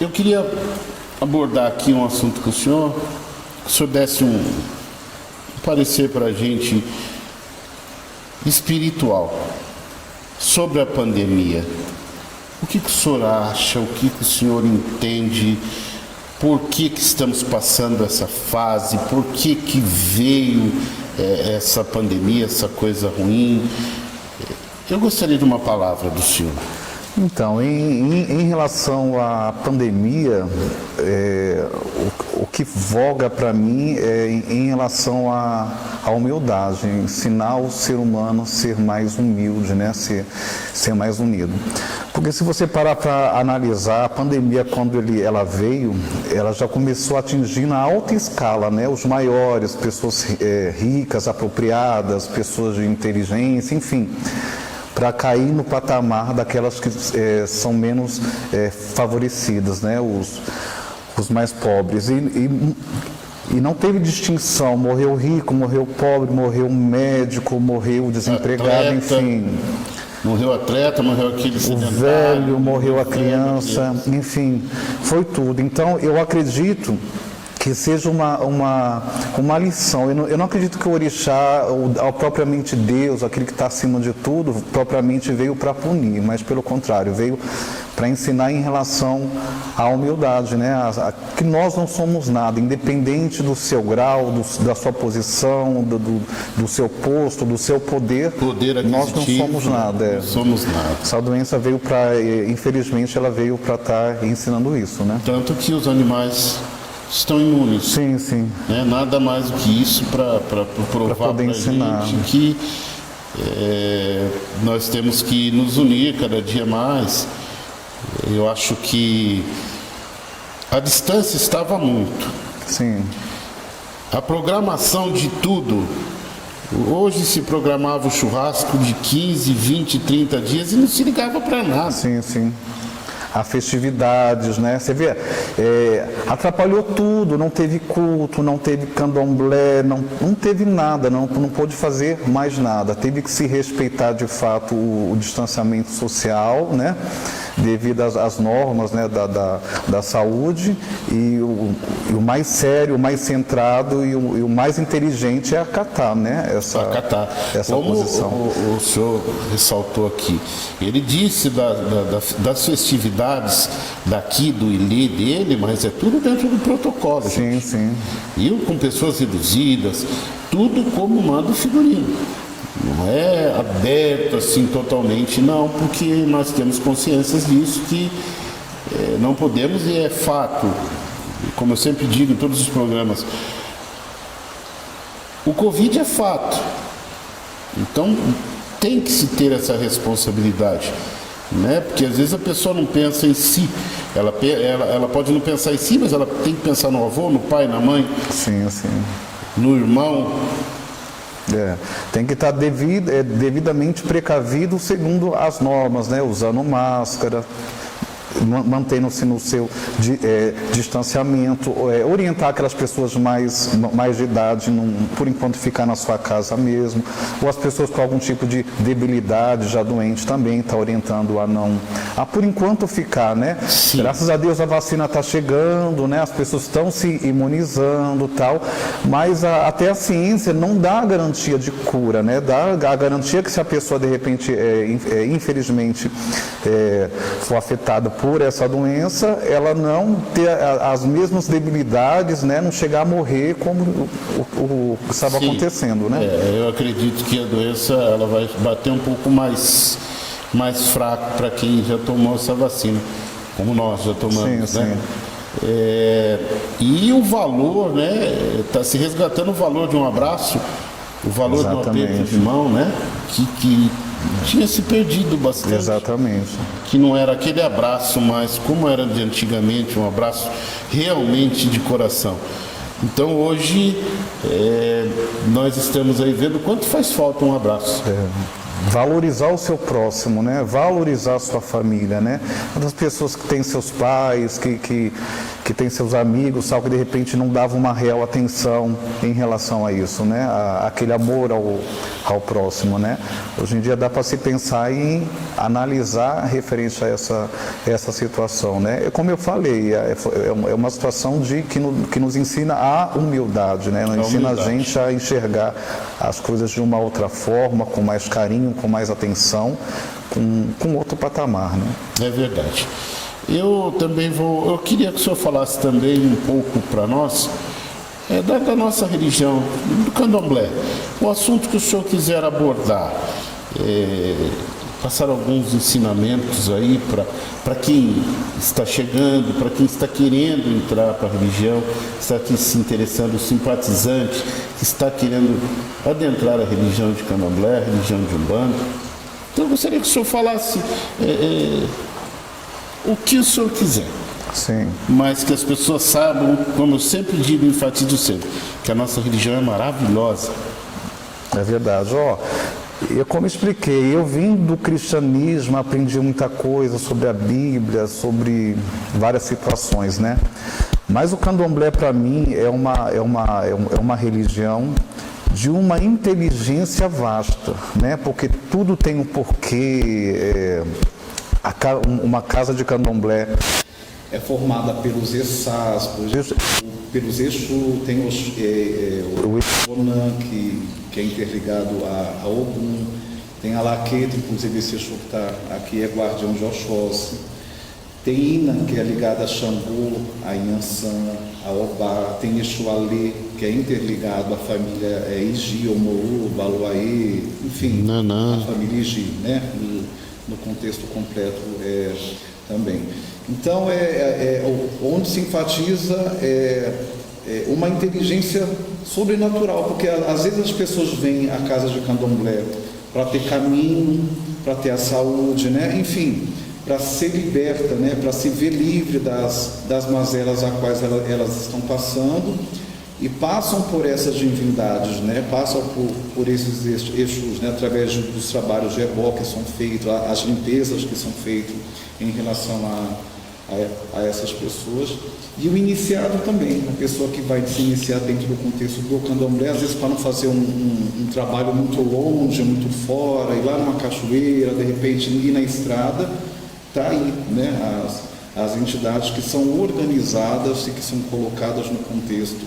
Eu queria abordar aqui um assunto com o senhor desse um parecer para a gente espiritual sobre a pandemia. O que o senhor acha? O que o senhor entende? Por que estamos passando essa fase? Por que veio essa pandemia, essa coisa ruim? Eu gostaria de uma palavra do senhor. Então, em relação à pandemia, o que voga para mim é em relação à humildade, ensinar o ser humano a ser mais humilde, né? ser mais unido. Porque se você parar para analisar, a pandemia, quando ela veio, ela já começou a atingir na alta escala, né? Os maiores, pessoas ricas, apropriadas, pessoas de inteligência, enfim, para cair no patamar daquelas que são menos favorecidas, né? Os mais pobres. E não teve distinção, morreu rico, morreu pobre, morreu médico, morreu desempregado, atleta, enfim. Morreu atleta, morreu aquele sedentário, o velho, morreu a criança, enfim, foi tudo. Então, eu acredito que seja uma lição. Eu não acredito que o orixá, propriamente Deus, aquele que está acima de tudo, propriamente veio para punir, mas pelo contrário, veio para ensinar em relação à humildade, né? Que nós não somos nada, independente do seu grau, da sua posição, do seu posto, do seu poder nós não somos nada. Não somos nada. Essa doença veio para, infelizmente, ela veio para estar ensinando isso, né? Tanto que os animais estão imunes. Sim, sim. Né? Nada mais do que isso para provar para a gente que nós temos que nos unir cada dia mais. Eu acho que a distância estava muito. Sim. A programação de tudo. Hoje se programava o churrasco de 15, 20, 30 dias e não se ligava para nada. Sim, sim. As festividades, né? Você vê, atrapalhou tudo, não teve culto, não teve candomblé, não teve nada, não pôde fazer mais nada. Teve que se respeitar de fato o distanciamento social, né? Devido às normas, né, da saúde, e o mais sério, o mais centrado e o mais inteligente é acatar, né, essa Como posição. O senhor ressaltou aqui, ele disse das festividades daqui, do ilê dele, mas é tudo dentro do protocolo. Sim, gente. sim. E com pessoas reduzidas, tudo como manda o figurino. Não é aberto assim totalmente, não, porque nós temos consciências disso, que não podemos, e é fato, como eu sempre digo em todos os programas, o Covid é fato, então tem que se ter essa responsabilidade, né? Porque às vezes a pessoa não pensa em si, ela pode não pensar em si, mas ela tem que pensar no avô, no pai, na mãe, sim, sim, no irmão. Tem que estar devidamente precavido segundo as normas, né? Usando máscara, mantendo-se no seu distanciamento, orientar aquelas pessoas mais de idade, por enquanto ficar na sua casa mesmo, ou as pessoas com algum tipo de debilidade, já doente também, está orientando a por enquanto ficar, né? Sim. Graças a Deus a vacina está chegando, né? As pessoas estão se imunizando, tal, mas até a ciência não dá a garantia de cura, né? Dá a garantia que se a pessoa de repente infelizmente for afetada por essa doença, ela não ter as mesmas debilidades, né? Não chegar a morrer como o que estava acontecendo, né? Eu acredito que a doença ela vai bater um pouco mais fraco para quem já tomou essa vacina, como nós já tomamos, sim, né? E o valor, né? Está se resgatando o valor de um abraço, o valor de um aperto de mão, né? Que tinha se perdido bastante. Exatamente. Que não era aquele abraço mais como era de antigamente, um abraço realmente de coração. Então hoje nós estamos aí vendo quanto faz falta um abraço. Valorizar o seu próximo, né? Valorizar a sua família, né? As pessoas que têm seus pais, que têm seus amigos, sabe, que de repente não davam uma real atenção em relação a isso, né? Aquele amor ao próximo, né? Hoje em dia dá para se pensar em analisar referente a essa situação, né? Como eu falei, é uma situação que nos ensina a humildade, né? Nos ensina a gente a enxergar as coisas de uma outra forma, com mais carinho, com mais atenção, com outro patamar, né? É verdade. Eu queria que o senhor falasse também um pouco para nós da nossa religião, do candomblé. O assunto que o senhor quiser abordar, passar alguns ensinamentos aí para quem está chegando, para quem está querendo entrar para a religião, está aqui se interessando, o simpatizante, que está querendo adentrar a religião de candomblé, a religião de Umbanda. Então eu gostaria que o senhor falasse o que o senhor quiser. Sim. Mas que as pessoas saibam, como eu sempre digo e enfatizo sempre, que a nossa religião é maravilhosa. É verdade. Eu, como expliquei, eu vim do cristianismo, aprendi muita coisa sobre a Bíblia, sobre várias situações, né? Mas o candomblé, para mim, é uma religião de uma inteligência vasta, né? Porque tudo tem um porquê. Uma casa de candomblé é formada pelos Essás, pelos Exu, tem o Onan, que é interligado a Ogum, tem a Laqueta, inclusive esse Exu que está aqui é guardião de Oxóssi, tem Ina, que é ligada a Xangô, a Inhansã, a Obá, tem Exu Alê, que é interligado à família Igi, Omoru, Baluaê, enfim, a família Igi, né? No contexto completo também. Então, onde se enfatiza uma inteligência sobrenatural, porque às vezes as pessoas vêm à casa de candomblé para ter caminho, para ter a saúde, né? Enfim, para ser liberta, né? Para se ver livre das mazelas a quais elas estão passando, e passam por essas divindades, né? Passam por esses Exus, né? Através dos trabalhos de ebó que são feitos, as limpezas que são feitas em relação a essas pessoas. E o iniciado também, a pessoa que vai se iniciar dentro do contexto do candomblé, às vezes para não fazer um trabalho muito longe, muito fora, ir lá numa cachoeira, de repente ir na estrada, está aí, né? As entidades que são organizadas e que são colocadas no contexto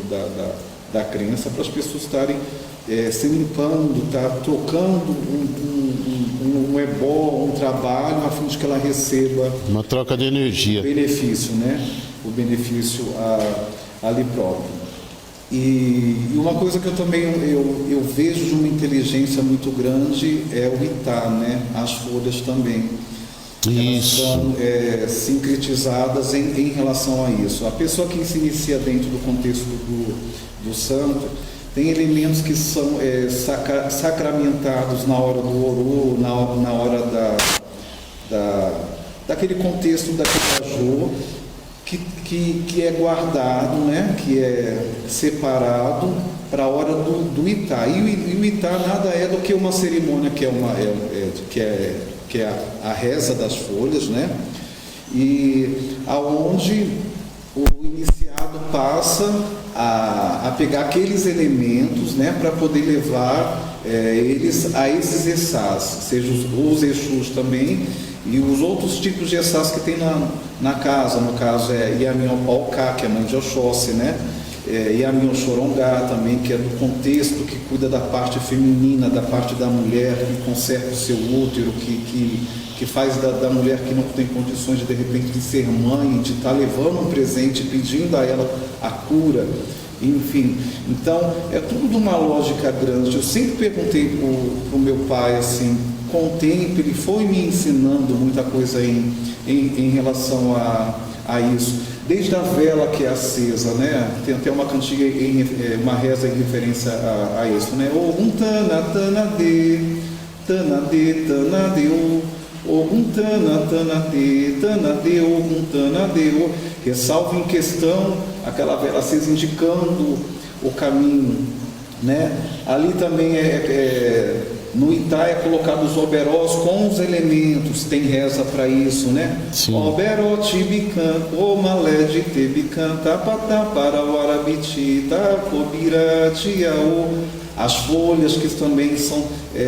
da crença para as pessoas estarem se limpando, trocando um ebó, um trabalho, a fim de que ela receba uma troca de energia, benefício, né? O benefício ali próprio. E uma coisa que eu também eu vejo de uma inteligência muito grande é o Itá, né? As folhas também. Isso. Elas são sincretizadas em relação a isso. A pessoa que se inicia dentro do contexto do santo tem elementos que são sacramentados na hora do orô, na hora daquele contexto daquele ajô, que é guardado, né? Que é separado para a hora do Itá. E o Itá nada é do que uma cerimônia que é a reza das folhas, né? E aonde o iniciado passa a pegar aqueles elementos, né, para poder levar eles a esses Exás, seja os Exus também, e os outros tipos de Exás que tem na casa. No caso é Yamin Opalcá, que é a mãe de Oxóssi, né? Yamin Oxorongá também, que é do contexto, que cuida da parte feminina, da parte da mulher, que conserva o seu útero, que faz da mulher que não tem condições de repente de ser mãe, de estar levando um presente, pedindo a ela a cura, enfim. Então é tudo de uma lógica grande. Eu sempre perguntei para o meu pai assim, com o tempo ele foi me ensinando muita coisa em relação a isso. Desde a vela que é acesa, né? Tem até uma cantiga, uma reza em referência a isso, né? Ogum tana tana de, ogum tana de, ogum tana de. Ressalva em questão aquela vela acesa indicando o caminho, né? Ali também no Itá é colocado os oberós com os elementos, tem reza para isso, né? Oberó tibican, omalé de tebican, tapatá para o arabiti, tapobira tiaô. As folhas que também são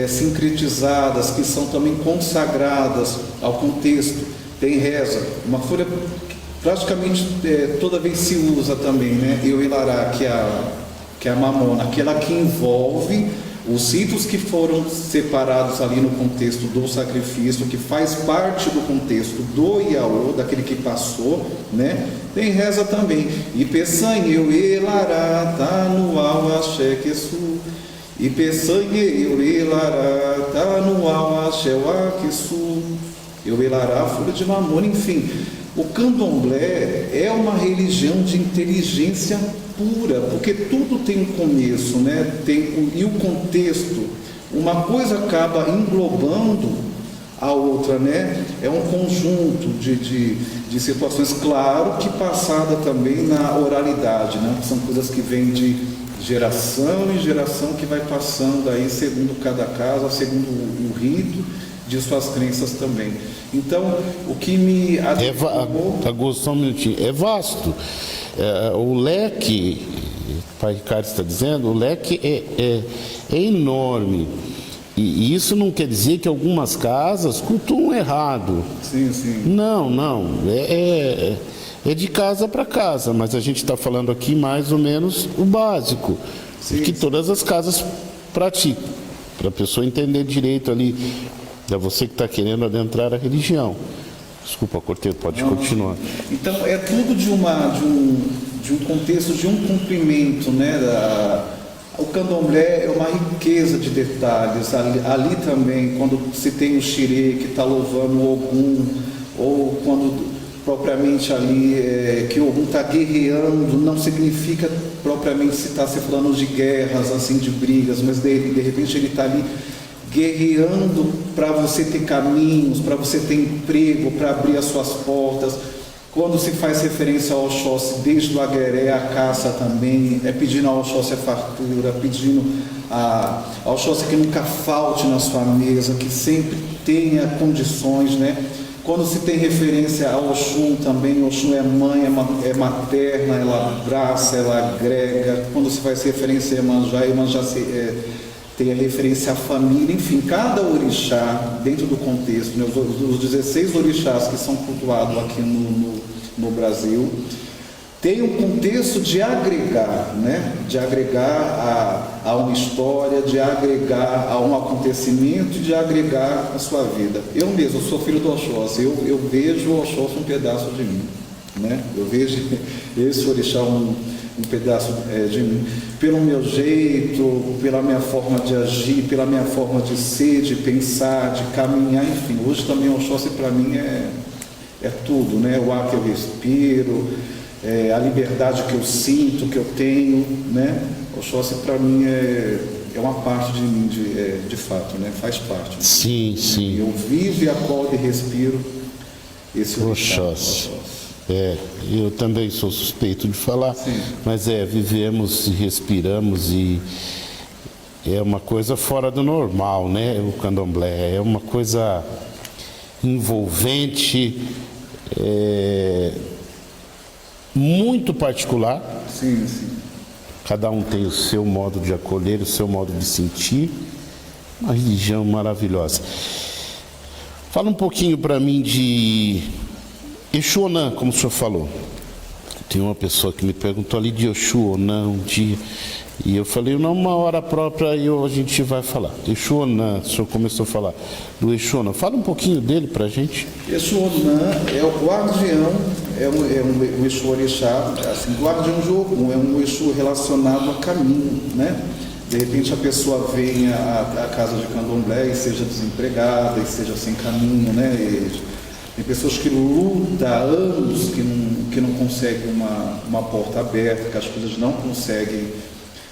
sincretizadas, que são também consagradas ao contexto, tem reza. Uma folha praticamente toda vez se usa também, né? Eu ilará, que é a mamona, aquela que envolve os ritos que foram separados ali no contexto do sacrifício, que faz parte do contexto do Iaô, daquele que passou, né? Tem reza também. E peçanhe eu elará, tá no ao axé que su. E peçanhe eu elará, tá no ao axé que su. Eu elará, folha de mamona, enfim. O candomblé é uma religião de inteligência pura, porque tudo tem um começo, né? E o contexto, uma coisa acaba englobando a outra, né? É um conjunto de situações, claro que passada também na oralidade, né? São coisas que vêm de geração em geração, que vai passando aí segundo cada casa, segundo o rito de suas crenças também. Então, o que me só um minutinho, é vasto. O leque, o pai Ricardo está dizendo, o leque é enorme. E isso não quer dizer que algumas casas cultuam errado. Sim, sim. Não. É de casa para casa, mas a gente está falando aqui mais ou menos o básico, que todas as casas praticam, para a pessoa entender direito ali. É você que está querendo adentrar a religião. Desculpa, Cortez, pode continuar. Então, é tudo de um contexto, de um cumprimento, né? O candomblé é uma riqueza de detalhes. Ali também, quando se tem o xirê que está louvando o Ogum, ou quando propriamente ali que Ogum está guerreando, não significa propriamente se está se falando de guerras, assim, de brigas, mas de repente ele está ali guerreando para você ter caminhos, para você ter emprego, para abrir as suas portas. Quando se faz referência ao Oxóssi, desde o agueré, a caça também, pedindo ao Oxóssi a fartura, pedindo ao Oxóssi que nunca falte na sua mesa, que sempre tenha condições, né? Quando se tem referência ao Oxum também, Oxum é mãe, é materna, ela abraça, ela agrega. Quando se faz referência a Iemanjá, tem a referência à família. Enfim, cada orixá, dentro do contexto, né, os 16 orixás que são cultuados aqui no Brasil, tem um contexto de agregar, né? De agregar a uma história, de agregar a um acontecimento, de agregar a sua vida. Eu mesmo, sou filho do Oxóssi, eu vejo o Oxóssi um pedaço de mim, né? Eu vejo esse orixá um pedaço de mim, pelo meu jeito, pela minha forma de agir, pela minha forma de ser, de pensar, de caminhar, enfim. Hoje também o Oxóssi para mim é tudo, né? O ar que eu respiro, a liberdade que eu sinto, que eu tenho, né? O Oxóssi para mim é uma parte de mim, de fato, né? Faz parte. Sim, sim. Eu vivo e acordo e respiro esse Oxóssi. Eu também sou suspeito de falar, sim. Mas vivemos e respiramos e é uma coisa fora do normal, né? O candomblé é uma coisa envolvente, muito particular. Sim, sim. Cada um tem o seu modo de acolher, o seu modo de sentir. Uma religião maravilhosa. Fala um pouquinho para mim de Exu Onã, como o senhor falou. Tem uma pessoa que me perguntou ali de Exu Onã um dia, e eu falei, não, uma hora própria a gente vai falar. Exu Onã, o senhor começou a falar do Exu Onã. Fala um pouquinho dele para a gente. Exu Onã é o guardião, um Exu orixá, assim, guardião de Ogum, é um Exu relacionado a caminho, né? De repente a pessoa vem à casa de candomblé e seja desempregada, e seja sem caminho, né? Tem pessoas que lutam há anos, que não conseguem uma porta aberta, que as coisas não conseguem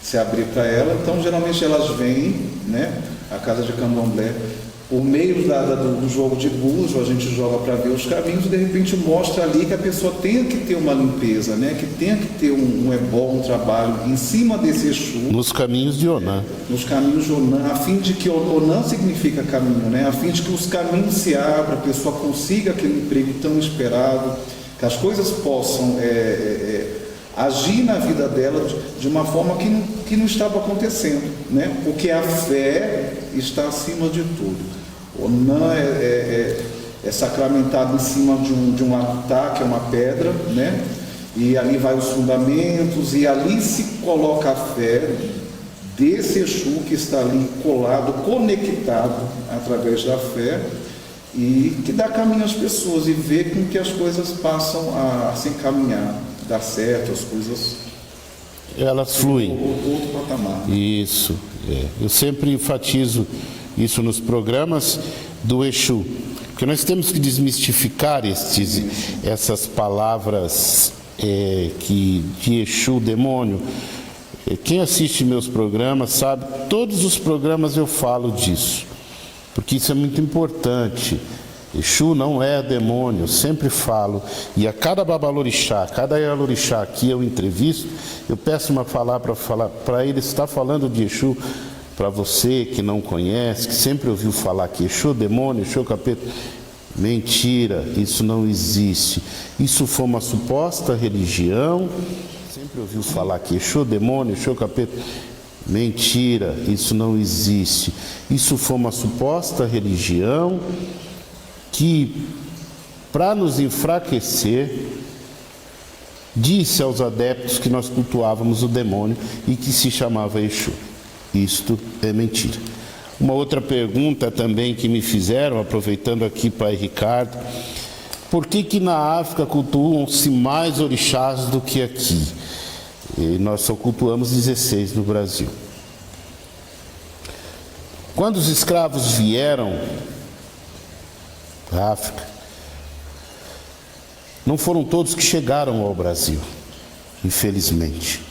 se abrir para ela. Então, geralmente elas vêm, né, à casa de candomblé, por meio do jogo de búzio, a gente joga para ver os caminhos e de repente mostra ali que a pessoa tem que ter uma limpeza, né? Que tem que ter um ebó, um trabalho em cima desse Exu. Nos caminhos de Onã. Nos caminhos de Onã, a fim de que Onã significa caminho, né? A fim de que os caminhos se abram, a pessoa consiga aquele emprego tão esperado, que as coisas possam agir na vida dela de uma forma que não estava acontecendo, né? Porque a fé está acima de tudo. Onã é sacramentado em cima de um atá, que é uma pedra, né? E ali vai os fundamentos, e ali se coloca a fé desse Exu que está ali colado, conectado através da fé, e que dá caminho às pessoas e vê com que as coisas passam a se encaminhar, dar certo, as coisas... Elas fluem. Outro patamar. Isso. Eu sempre enfatizo isso nos programas do Exu, porque nós temos que desmistificar essas palavras de Exu, demônio. Quem assiste meus programas sabe, todos os programas eu falo disso, porque isso é muito importante. Exu não é demônio, eu sempre falo, e a cada babalorixá, cada ialorixá que eu entrevisto, eu peço uma palavra para ele estar falando de Exu. Para você que não conhece, que sempre ouviu falar que Exu demônio, Exu capeta, mentira, isso não existe. Isso foi uma suposta religião. Sempre ouviu falar que Exu demônio, Exu capeta, mentira, isso não existe. Isso foi uma suposta religião que, para nos enfraquecer, disse aos adeptos que nós cultuávamos o demônio e que se chamava Exu. Isto é mentira. Uma outra pergunta também que me fizeram, aproveitando aqui, Pai Ricardo, por que na África cultuam-se mais orixás do que aqui? E nós só cultuamos 16 no Brasil. Quando os escravos vieram da África, Não foram todos que chegaram ao Brasil, infelizmente.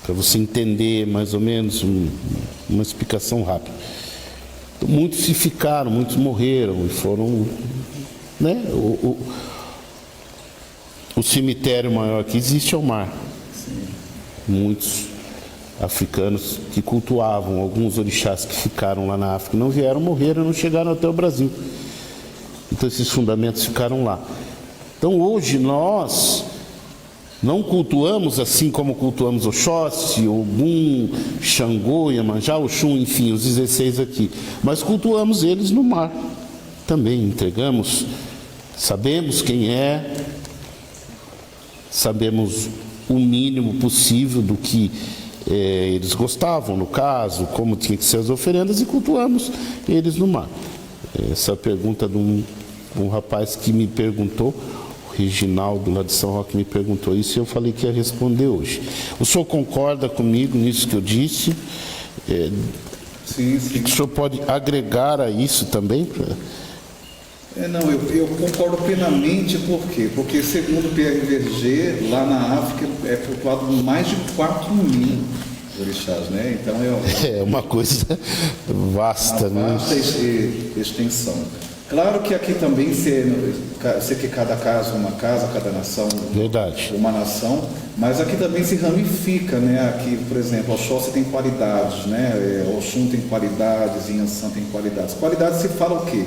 Para você entender mais ou menos uma explicação rápida. Então, muitos se ficaram, muitos morreram e foram, né? O cemitério maior que existe é o mar. Muitos africanos que cultuavam alguns orixás que ficaram lá na África não vieram, morreram, não chegaram até o Brasil. Então esses fundamentos ficaram lá. Então hoje nós não cultuamos assim como cultuamos Oxóssi, Ogum, Xangô, Iemanjá, Oxum, enfim, os 16 aqui. Mas cultuamos eles no mar. Também entregamos, sabemos quem é, sabemos o mínimo possível do que eles gostavam, no caso, como tinha que ser as oferendas, e cultuamos eles no mar. Essa pergunta de um rapaz que me perguntou, o Reginaldo lá de São Roque me perguntou isso e eu falei que ia responder hoje. O senhor concorda comigo nisso que eu disse? Sim, sim. O senhor pode agregar a isso também? Não, eu concordo plenamente, por quê? Porque segundo o PRVG, lá na África é cultuado mais de 4.000 orixás, né? Então é uma coisa vasta, né? Vasta extensão. Claro que aqui também sei que cada caso é uma casa, cada nação uma nação, mas aqui também se ramifica, né? Aqui, por exemplo, Oxóssi tem qualidades, né? Oxum tem qualidades, Inhansã tem qualidades. Qualidades se fala o quê?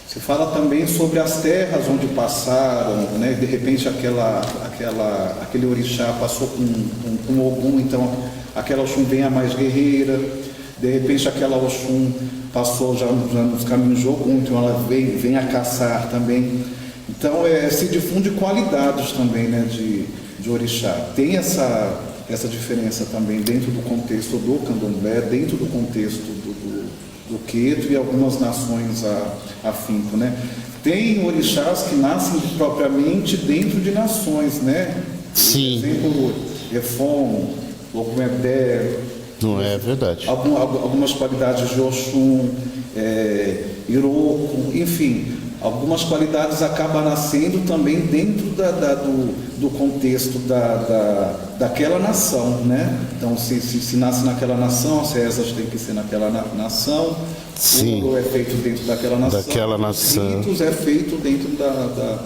Se fala também sobre as terras onde passaram, né? De repente aquele orixá passou com Ogum, então aquela Oxum vem a mais guerreira. De repente aquela Oxum passou já nos caminhos de Ogum, então ela vem a caçar também. Então se difunde qualidades também, né? De orixá. Tem essa diferença também dentro do contexto do candomblé, dentro do contexto do Queto e algumas nações afinco, né? Tem orixás que nascem propriamente dentro de nações, né? Sim. Por exemplo, Efon, Ogumedé. Não é verdade. Algumas qualidades de Oxum, Iroko, enfim, algumas qualidades acabam nascendo também dentro do contexto daquela nação, né? Então, se nasce naquela nação, as rezas têm que ser naquela nação. Sim. O é feito dentro daquela nação. Os ritos é feito dentro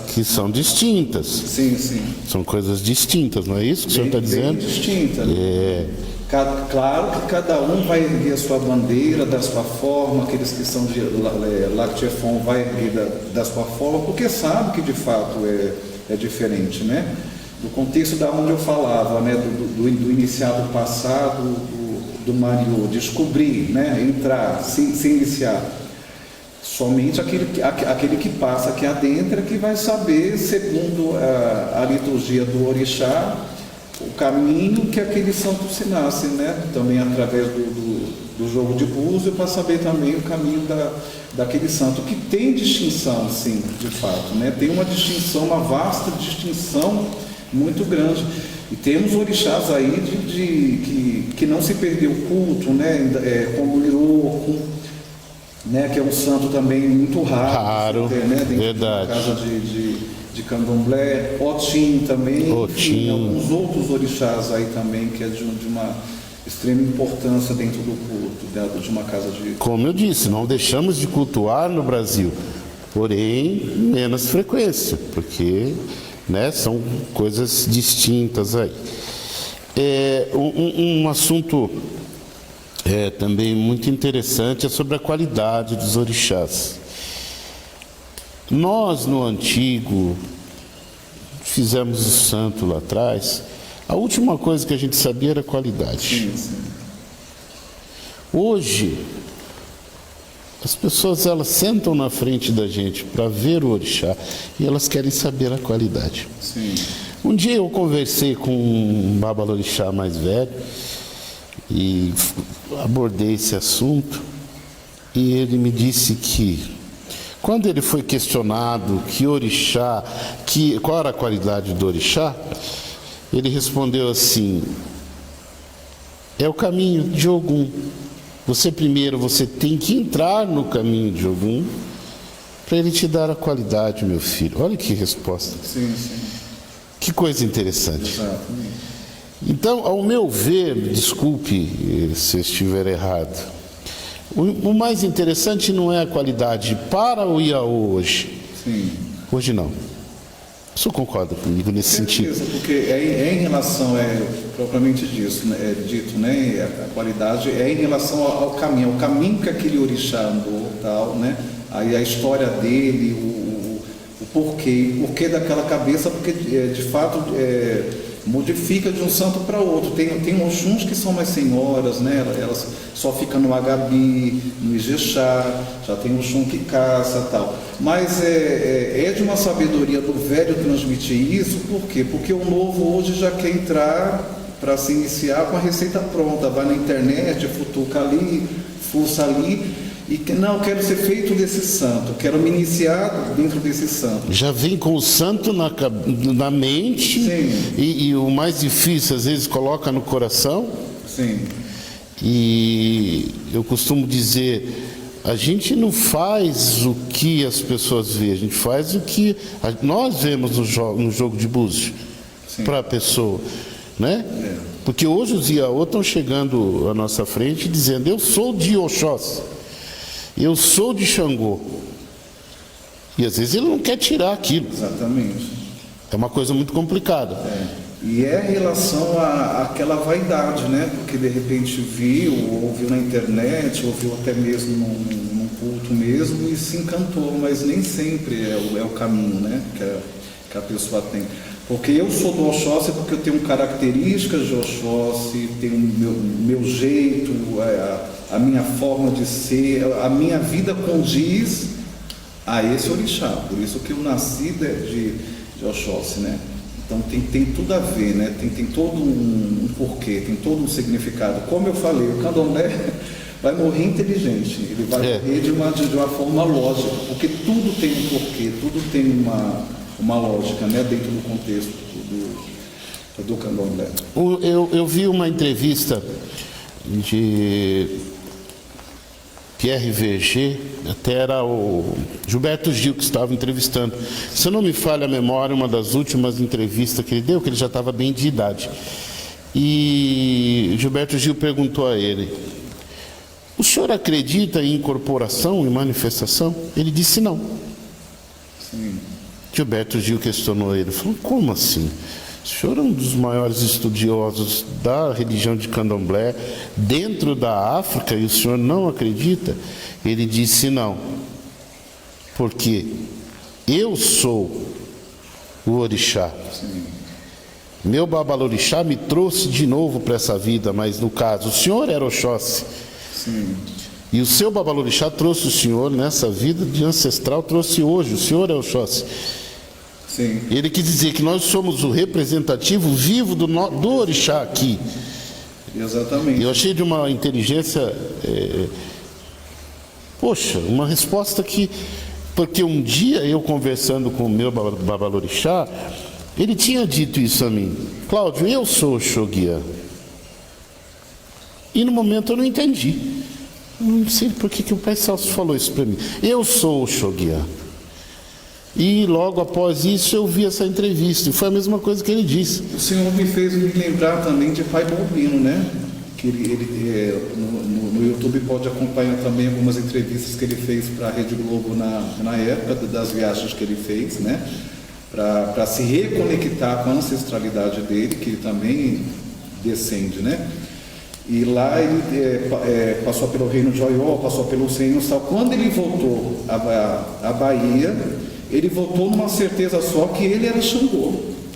que são distintas. Sim, sim. São coisas distintas, não é isso que o senhor está dizendo? Bem distintas. Claro que cada um vai erguer a sua bandeira da sua forma, aqueles que são de Lactiefon vai erguer da sua forma, porque sabe que de fato é diferente, né? Do contexto da onde eu falava, né? Do iniciado passado, do Mariô, descobrir, né? Entrar, se iniciar. Somente aquele que passa, que adentra, que vai saber, segundo a liturgia do orixá, o caminho que aquele santo se nasce, né? Também através do jogo de búzio, para saber também o caminho daquele santo, que tem distinção, sim, de fato, né? Tem uma distinção, uma vasta distinção muito grande. E temos orixás aí que não se perdeu o culto, né? Como o Iroko, né? Que é um santo também muito raro, né? Dentro verdade. De uma casa de candomblé, Otim também, enfim, alguns outros orixás aí também, que é de uma extrema importância dentro do culto, de uma casa de... Como eu disse, não deixamos de cultuar no Brasil, porém, menos frequência, porque, né, são coisas distintas aí. Um assunto também muito interessante é sobre a qualidade dos orixás. Nós, no antigo, fizemos o santo lá atrás, a última coisa que a gente sabia era a qualidade. Sim. Hoje, as pessoas elas sentam na frente da gente para ver o orixá e elas querem saber a qualidade. Sim. Um dia eu conversei com um babalorixá mais velho e abordei esse assunto e ele me disse que quando ele foi questionado qual era a qualidade do orixá, ele respondeu assim: é o caminho de Ogum. Você tem que entrar no caminho de Ogum para ele te dar a qualidade, meu filho. Olha que resposta. Sim. Que coisa interessante. Exatamente. Então, ao meu ver, me desculpe se eu estiver errado, o mais interessante não é a qualidade para o IAO hoje. Sim. Hoje não. O senhor concorda comigo nesse sentido? Porque é em relação, propriamente dito, né, a qualidade é em relação ao caminho, o caminho que aquele orixá andou, tal, né? Aí a história dele, o porquê daquela cabeça, porque de fato modifica de um santo para outro. Tem Oxuns que são mais senhoras, né? Elas só ficam no Agabi, no Ijexá, já tem Oxum que caça, tal. Mas é de uma sabedoria do velho transmitir isso, por quê? Porque o novo hoje já quer entrar para se iniciar com a receita pronta, vai na internet, futuca ali, fuça ali, e não, quero ser feito desse santo, quero me iniciar dentro desse santo. Já vem com o santo na mente, e o mais difícil às vezes coloca no coração. Sim. E eu costumo dizer, a gente não faz o que as pessoas veem, a gente faz o que nós vemos no jogo de búzios para a pessoa, né? Porque hoje os Iaô estão chegando à nossa frente dizendo, eu sou de Oxóssi, eu sou de Xangô. E às vezes ele não quer tirar aquilo. Exatamente. É uma coisa muito complicada. E é em relação àquela vaidade, né? Porque de repente ouviu na internet, ouviu até mesmo num culto mesmo e se encantou, mas nem sempre é o caminho, né? Que a pessoa tem. Porque eu sou do Oxóssi porque eu tenho características de Oxóssi, tenho meu jeito, a minha forma de ser, a minha vida condiz a esse orixá. Por isso que eu nasci de Oxóssi, né? Então tem tudo a ver, né? Tem todo um porquê, tem todo um significado. Como eu falei, o candomblé vai morrer inteligente, ele vai morrer de uma forma lógica, porque tudo tem um porquê, tudo tem uma lógica, né? Dentro do contexto do candomblé. Eu vi uma entrevista de Pierre Verger, até era o Gilberto Gil que estava entrevistando. Se eu não me falha a memória, uma das últimas entrevistas que ele deu, que ele já estava bem de idade. E Gilberto Gil perguntou a ele, o senhor acredita em incorporação, em manifestação? Ele disse não. Sim. Gilberto Gil questionou ele, falou, como assim? O senhor é um dos maiores estudiosos da religião de candomblé dentro da África e o senhor não acredita? Ele disse não, porque eu sou o orixá. Sim. Meu babalorixá me trouxe de novo para essa vida, mas no caso, o senhor era Oxóssi. Sim. E o seu babalorixá trouxe o senhor nessa vida de ancestral, trouxe hoje, o senhor é Oxóssi. Sim. Ele quis dizer que nós somos o representativo vivo do orixá aqui. Exatamente. Eu achei de uma inteligência, uma resposta que... Porque um dia eu conversando com o meu babalorixá, ele tinha dito isso a mim. Cláudio, eu sou o Xoguiá. E no momento eu não entendi. Eu não sei por que o pai Celso falou isso para mim. Eu sou o Xoguiá. E logo após isso eu vi essa entrevista, e foi a mesma coisa que ele disse. O senhor me fez me lembrar também de Pai Balbino, né? Que ele no YouTube pode acompanhar também algumas entrevistas que ele fez para a Rede Globo na época das viagens que ele fez, né? Para se reconectar com a ancestralidade dele, que ele também descende, né? E lá ele passou pelo reino de Oió, passou pelo reinos tal. Quando ele voltou à Bahia, ele voltou numa certeza só que ele era Xangô,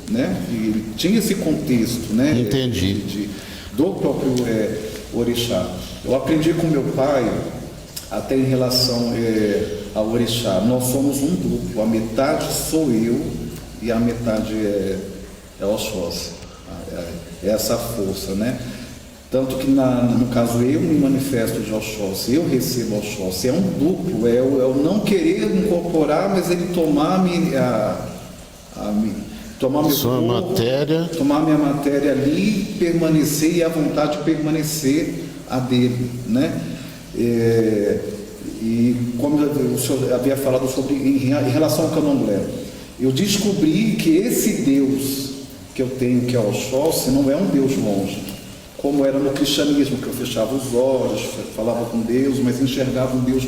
né? E ele tinha esse contexto, né? Entendi. Do próprio orixá. Eu aprendi com meu pai, até em relação ao orixá. Nós somos um grupo, a metade sou eu e a metade é Oxóssi. É essa força, né? Tanto que, no caso, eu me manifesto de Oxóssi, eu recebo Oxóssi. É um duplo, é o não querer incorporar, mas ele tomar tomar meu sua corpo, matéria, tomar minha matéria ali, permanecer, e a vontade de permanecer a dele, né? E como o senhor havia falado sobre em relação ao candomblé, eu descobri que esse Deus que eu tenho, que é o Oxóssi, não é um Deus longe, como era no cristianismo, que eu fechava os olhos, falava com Deus, mas enxergava um Deus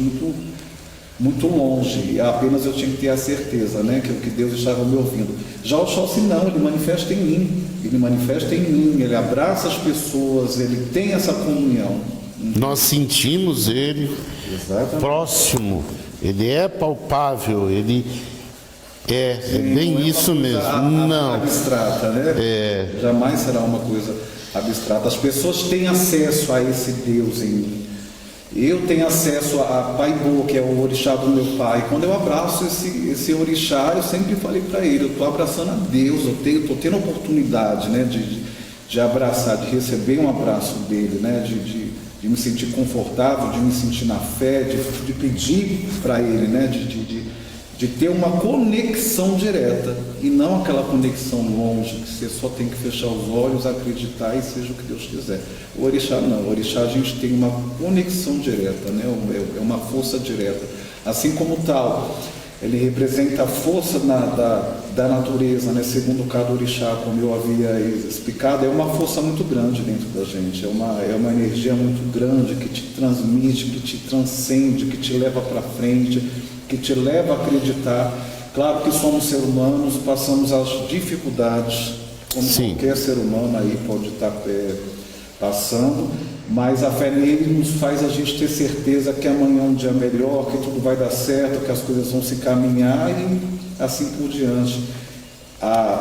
muito longe, e apenas eu tinha que ter a certeza, né, que Deus estava me ouvindo. Já o Oxóssi não, ele manifesta em mim, ele abraça as pessoas, ele tem essa comunhão. Nós sentimos ele próximo, ele é palpável, ele é bem isso mesmo. Não abstrata, né? Jamais será uma coisa abstrata. As pessoas têm acesso a esse Deus em mim. Eu tenho acesso a Paibo, que é o orixá do meu pai. Quando eu abraço esse orixá, eu sempre falei para ele, eu estou abraçando a Deus, eu estou tendo a oportunidade, né, de abraçar, de receber um abraço dele, né, de me sentir confortável, de me sentir na fé, de pedir para ele, né, de ter uma conexão direta e não aquela conexão longe, que você só tem que fechar os olhos, acreditar e seja o que Deus quiser. O orixá não, o orixá a gente tem uma conexão direta, né? É uma força direta. Assim como tal, ele representa a força da natureza, né? Segundo cada orixá, como eu havia explicado, é uma força muito grande dentro da gente, é uma energia muito grande que te transmite, que te transcende, que te leva para frente, que te leva a acreditar. Claro que somos seres humanos, passamos as dificuldades, como qualquer ser humano aí pode estar passando, mas a fé nele nos faz a gente ter certeza que amanhã é um dia melhor, que tudo vai dar certo, que as coisas vão se caminhar e assim por diante.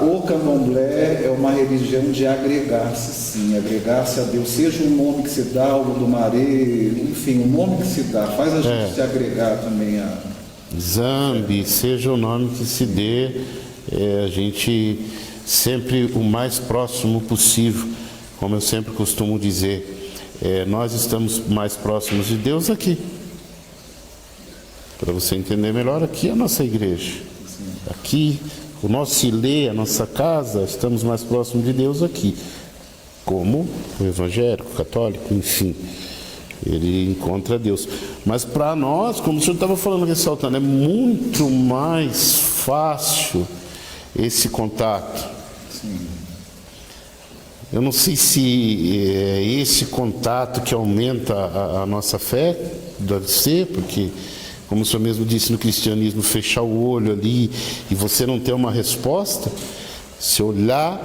O candomblé é uma religião de agregar-se, sim, agregar-se a Deus, seja o nome que se dá, o do maré, enfim, o nome que se dá, faz a gente se agregar também a Zambi, seja o nome que se dê, a gente sempre o mais próximo possível, como eu sempre costumo dizer, nós estamos mais próximos de Deus aqui. Para você entender melhor, aqui é a nossa igreja. Aqui, o nosso Silê, a nossa casa, estamos mais próximos de Deus aqui. Como o evangélico, o católico, enfim. Ele encontra Deus. Mas para nós, como o senhor estava falando, ressaltando, é muito mais fácil esse contato. Sim. Eu não sei se é esse contato que aumenta a nossa fé, deve ser, porque, como o senhor mesmo disse, no cristianismo, fechar o olho ali e você não ter uma resposta, se olhar,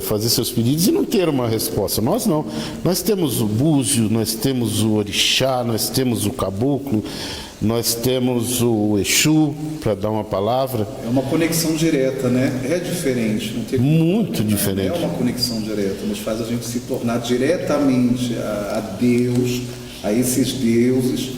fazer seus pedidos e não ter uma resposta. Nós não. Nós temos o búzio, nós temos o orixá, nós temos o caboclo, nós temos o Exu, para dar uma palavra. É uma conexão direta, né? É diferente. Não tem muito diferente. É uma conexão direta, nos faz a gente se tornar diretamente a Deus, a esses deuses,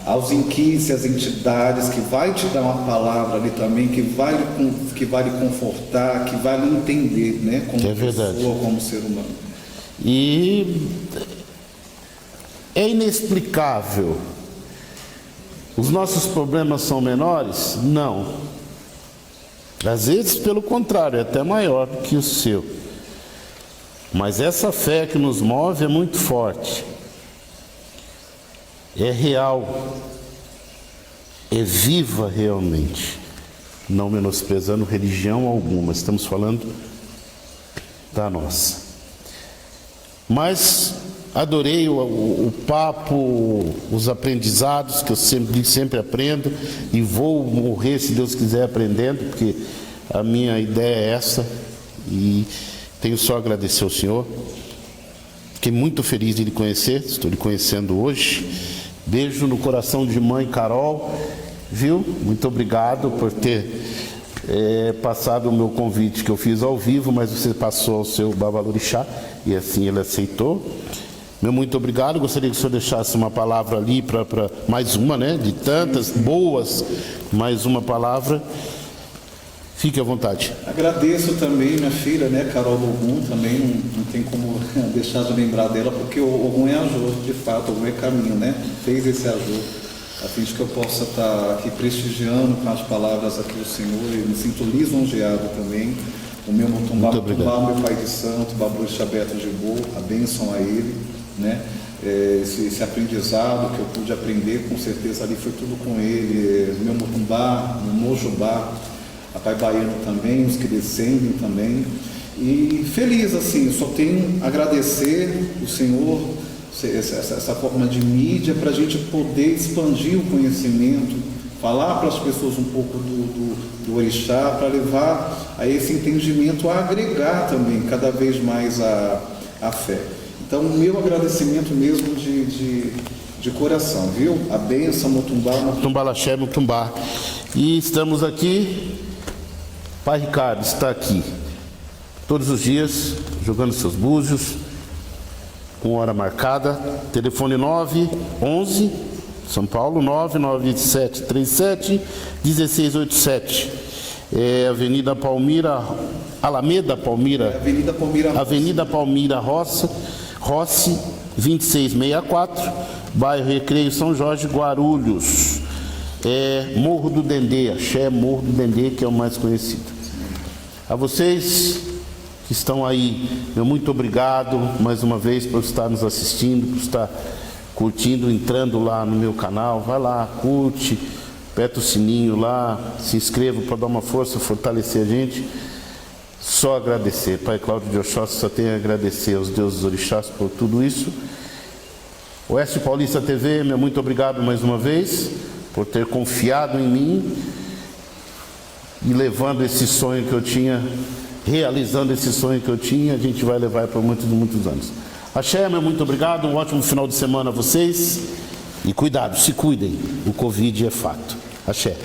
aos inquis, às entidades, que vai te dar uma palavra ali também, que vai lhe confortar, que vai lhe entender, né? Como pessoa, como ser humano. E é inexplicável. Os nossos problemas são menores? Não. Às vezes, pelo contrário, é até maior do que o seu. Mas essa fé que nos move é muito forte. É real. É viva realmente. Não menosprezando religião alguma. Estamos falando da nossa. Mas adorei o papo, os aprendizados que eu sempre aprendo e vou morrer, se Deus quiser, aprendendo, porque a minha ideia é essa e tenho só a agradecer ao senhor. Fiquei muito feliz de lhe conhecer, estou lhe conhecendo hoje. Beijo no coração de mãe Carol, viu? Muito obrigado por ter passado o meu convite que eu fiz ao vivo, mas você passou ao seu Babalorixá e assim ele aceitou. Meu muito obrigado, gostaria que o senhor deixasse uma palavra ali para mais uma, né, de tantas boas, mais uma palavra. Fique à vontade. Agradeço também minha filha, né, Carol Ogum, também não tem como deixar de lembrar dela, porque o Ogum é Ajô, de fato, o Ogum é caminho, né, fez esse Ajô, a fim de que eu possa estar aqui prestigiando com as palavras aqui do Senhor, e me sinto lisonjeado também. O meu Mutumbá, meu Pai de Santo, Babalorixá Beto de Boa, a bênção a ele, né? esse aprendizado que eu pude aprender, com certeza ali foi tudo com ele, meu Mutumbá, no Mojubá, a Pai Baiano também, os que descendem também. E feliz, assim, só tenho a agradecer o Senhor, essa forma de mídia, para a gente poder expandir o conhecimento, falar para as pessoas um pouco do orixá, para levar a esse entendimento, a agregar também cada vez mais a fé. Então, o meu agradecimento mesmo de coração, viu? A benção, Mutumbá. Mutumbá Laxé, Mutumbá. E estamos aqui, Pai Ricardo está aqui todos os dias, jogando seus búzios, com hora marcada, telefone 911, São Paulo, 99737-1687, Avenida Palmira, Alameda Palmira, Avenida Palmira Rossi, 2664, bairro Recreio São Jorge, Guarulhos, Morro do Dendê, Axé Morro do Dendê, que é o mais conhecido. A vocês que estão aí, meu muito obrigado mais uma vez por estar nos assistindo, por estar curtindo, entrando lá no meu canal. Vai lá, curte, aperta o sininho lá, se inscreva para dar uma força, fortalecer a gente. Só agradecer. Pai Cláudio de Oxóssi só tem a agradecer aos deuses orixás por tudo isso. Oeste Paulista TV, meu muito obrigado mais uma vez por ter confiado em mim e levando esse sonho que eu tinha, realizando esse sonho que eu tinha, a gente vai levar por muitos anos. Axé, meu muito obrigado, um ótimo final de semana a vocês e cuidado, se cuidem, o Covid é fato. Axé.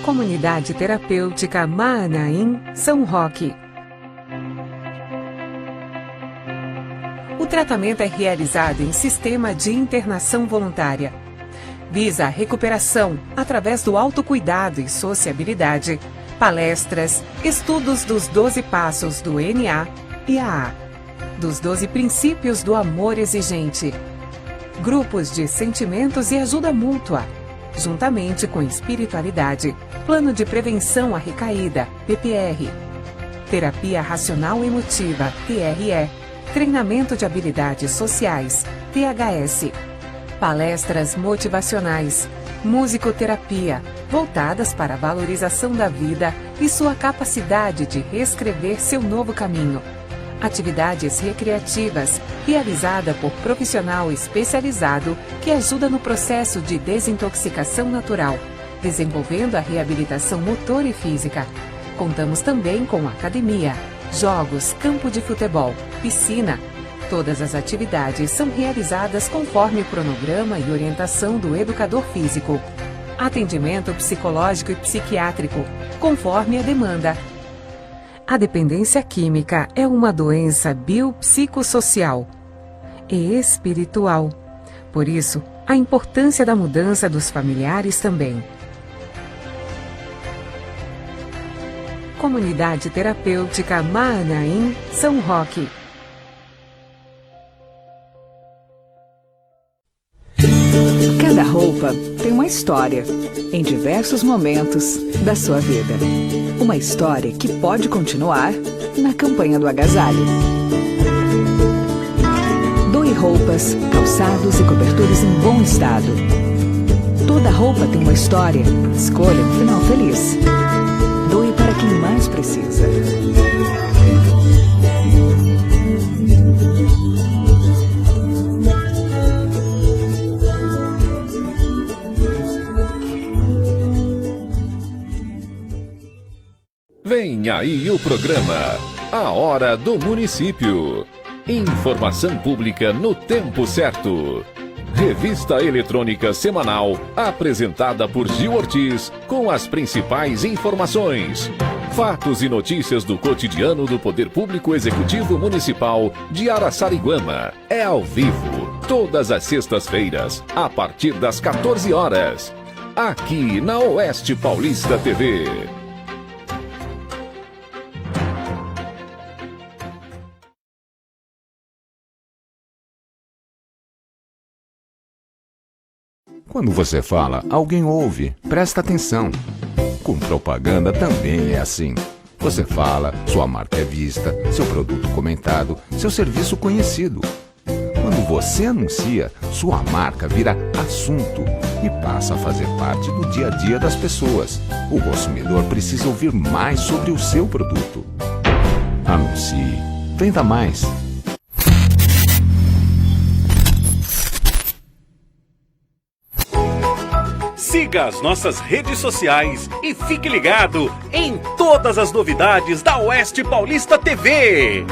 Comunidade Terapêutica Maanaim, São Roque. O tratamento é realizado em sistema de internação voluntária. Visa a recuperação através do autocuidado e sociabilidade, palestras, estudos dos 12 passos do NA e AA, dos 12 princípios do amor exigente, grupos de sentimentos e ajuda mútua, juntamente com espiritualidade, plano de prevenção à recaída, PPR, terapia racional emotiva, TRE, treinamento de habilidades sociais, THS, palestras motivacionais, musicoterapia, voltadas para a valorização da vida e sua capacidade de reescrever seu novo caminho. Atividades recreativas, realizada por profissional especializado que ajuda no processo de desintoxicação natural, desenvolvendo a reabilitação motor e física. Contamos também com academia, jogos, campo de futebol, piscina. Todas as atividades são realizadas conforme o cronograma e orientação do educador físico. Atendimento psicológico e psiquiátrico, conforme a demanda. A dependência química é uma doença biopsicossocial e espiritual. Por isso, a importância da mudança dos familiares também. Comunidade Terapêutica Maanaim, São Roque. Cada roupa tem uma história, em diversos momentos da sua vida. Uma história que pode continuar na campanha do agasalho. Doe roupas, calçados e cobertores em bom estado. Toda roupa tem uma história. Escolha um final feliz. Doe para quem mais precisa. Vem aí o programa A Hora do Município. Informação pública no tempo certo. Revista eletrônica semanal apresentada por Gil Ortiz com as principais informações. Fatos e notícias do cotidiano do Poder Público Executivo Municipal de Araçariguama. É ao vivo, todas as sextas-feiras, a partir das 14 horas. Aqui na Oeste Paulista TV. Quando você fala, alguém ouve. Presta atenção. Com propaganda também é assim. Você fala, sua marca é vista, seu produto comentado, seu serviço conhecido. Quando você anuncia, sua marca vira assunto e passa a fazer parte do dia a dia das pessoas. O consumidor precisa ouvir mais sobre o seu produto. Anuncie. Venda mais. Siga as nossas redes sociais e fique ligado em todas as novidades da Oeste Paulista TV.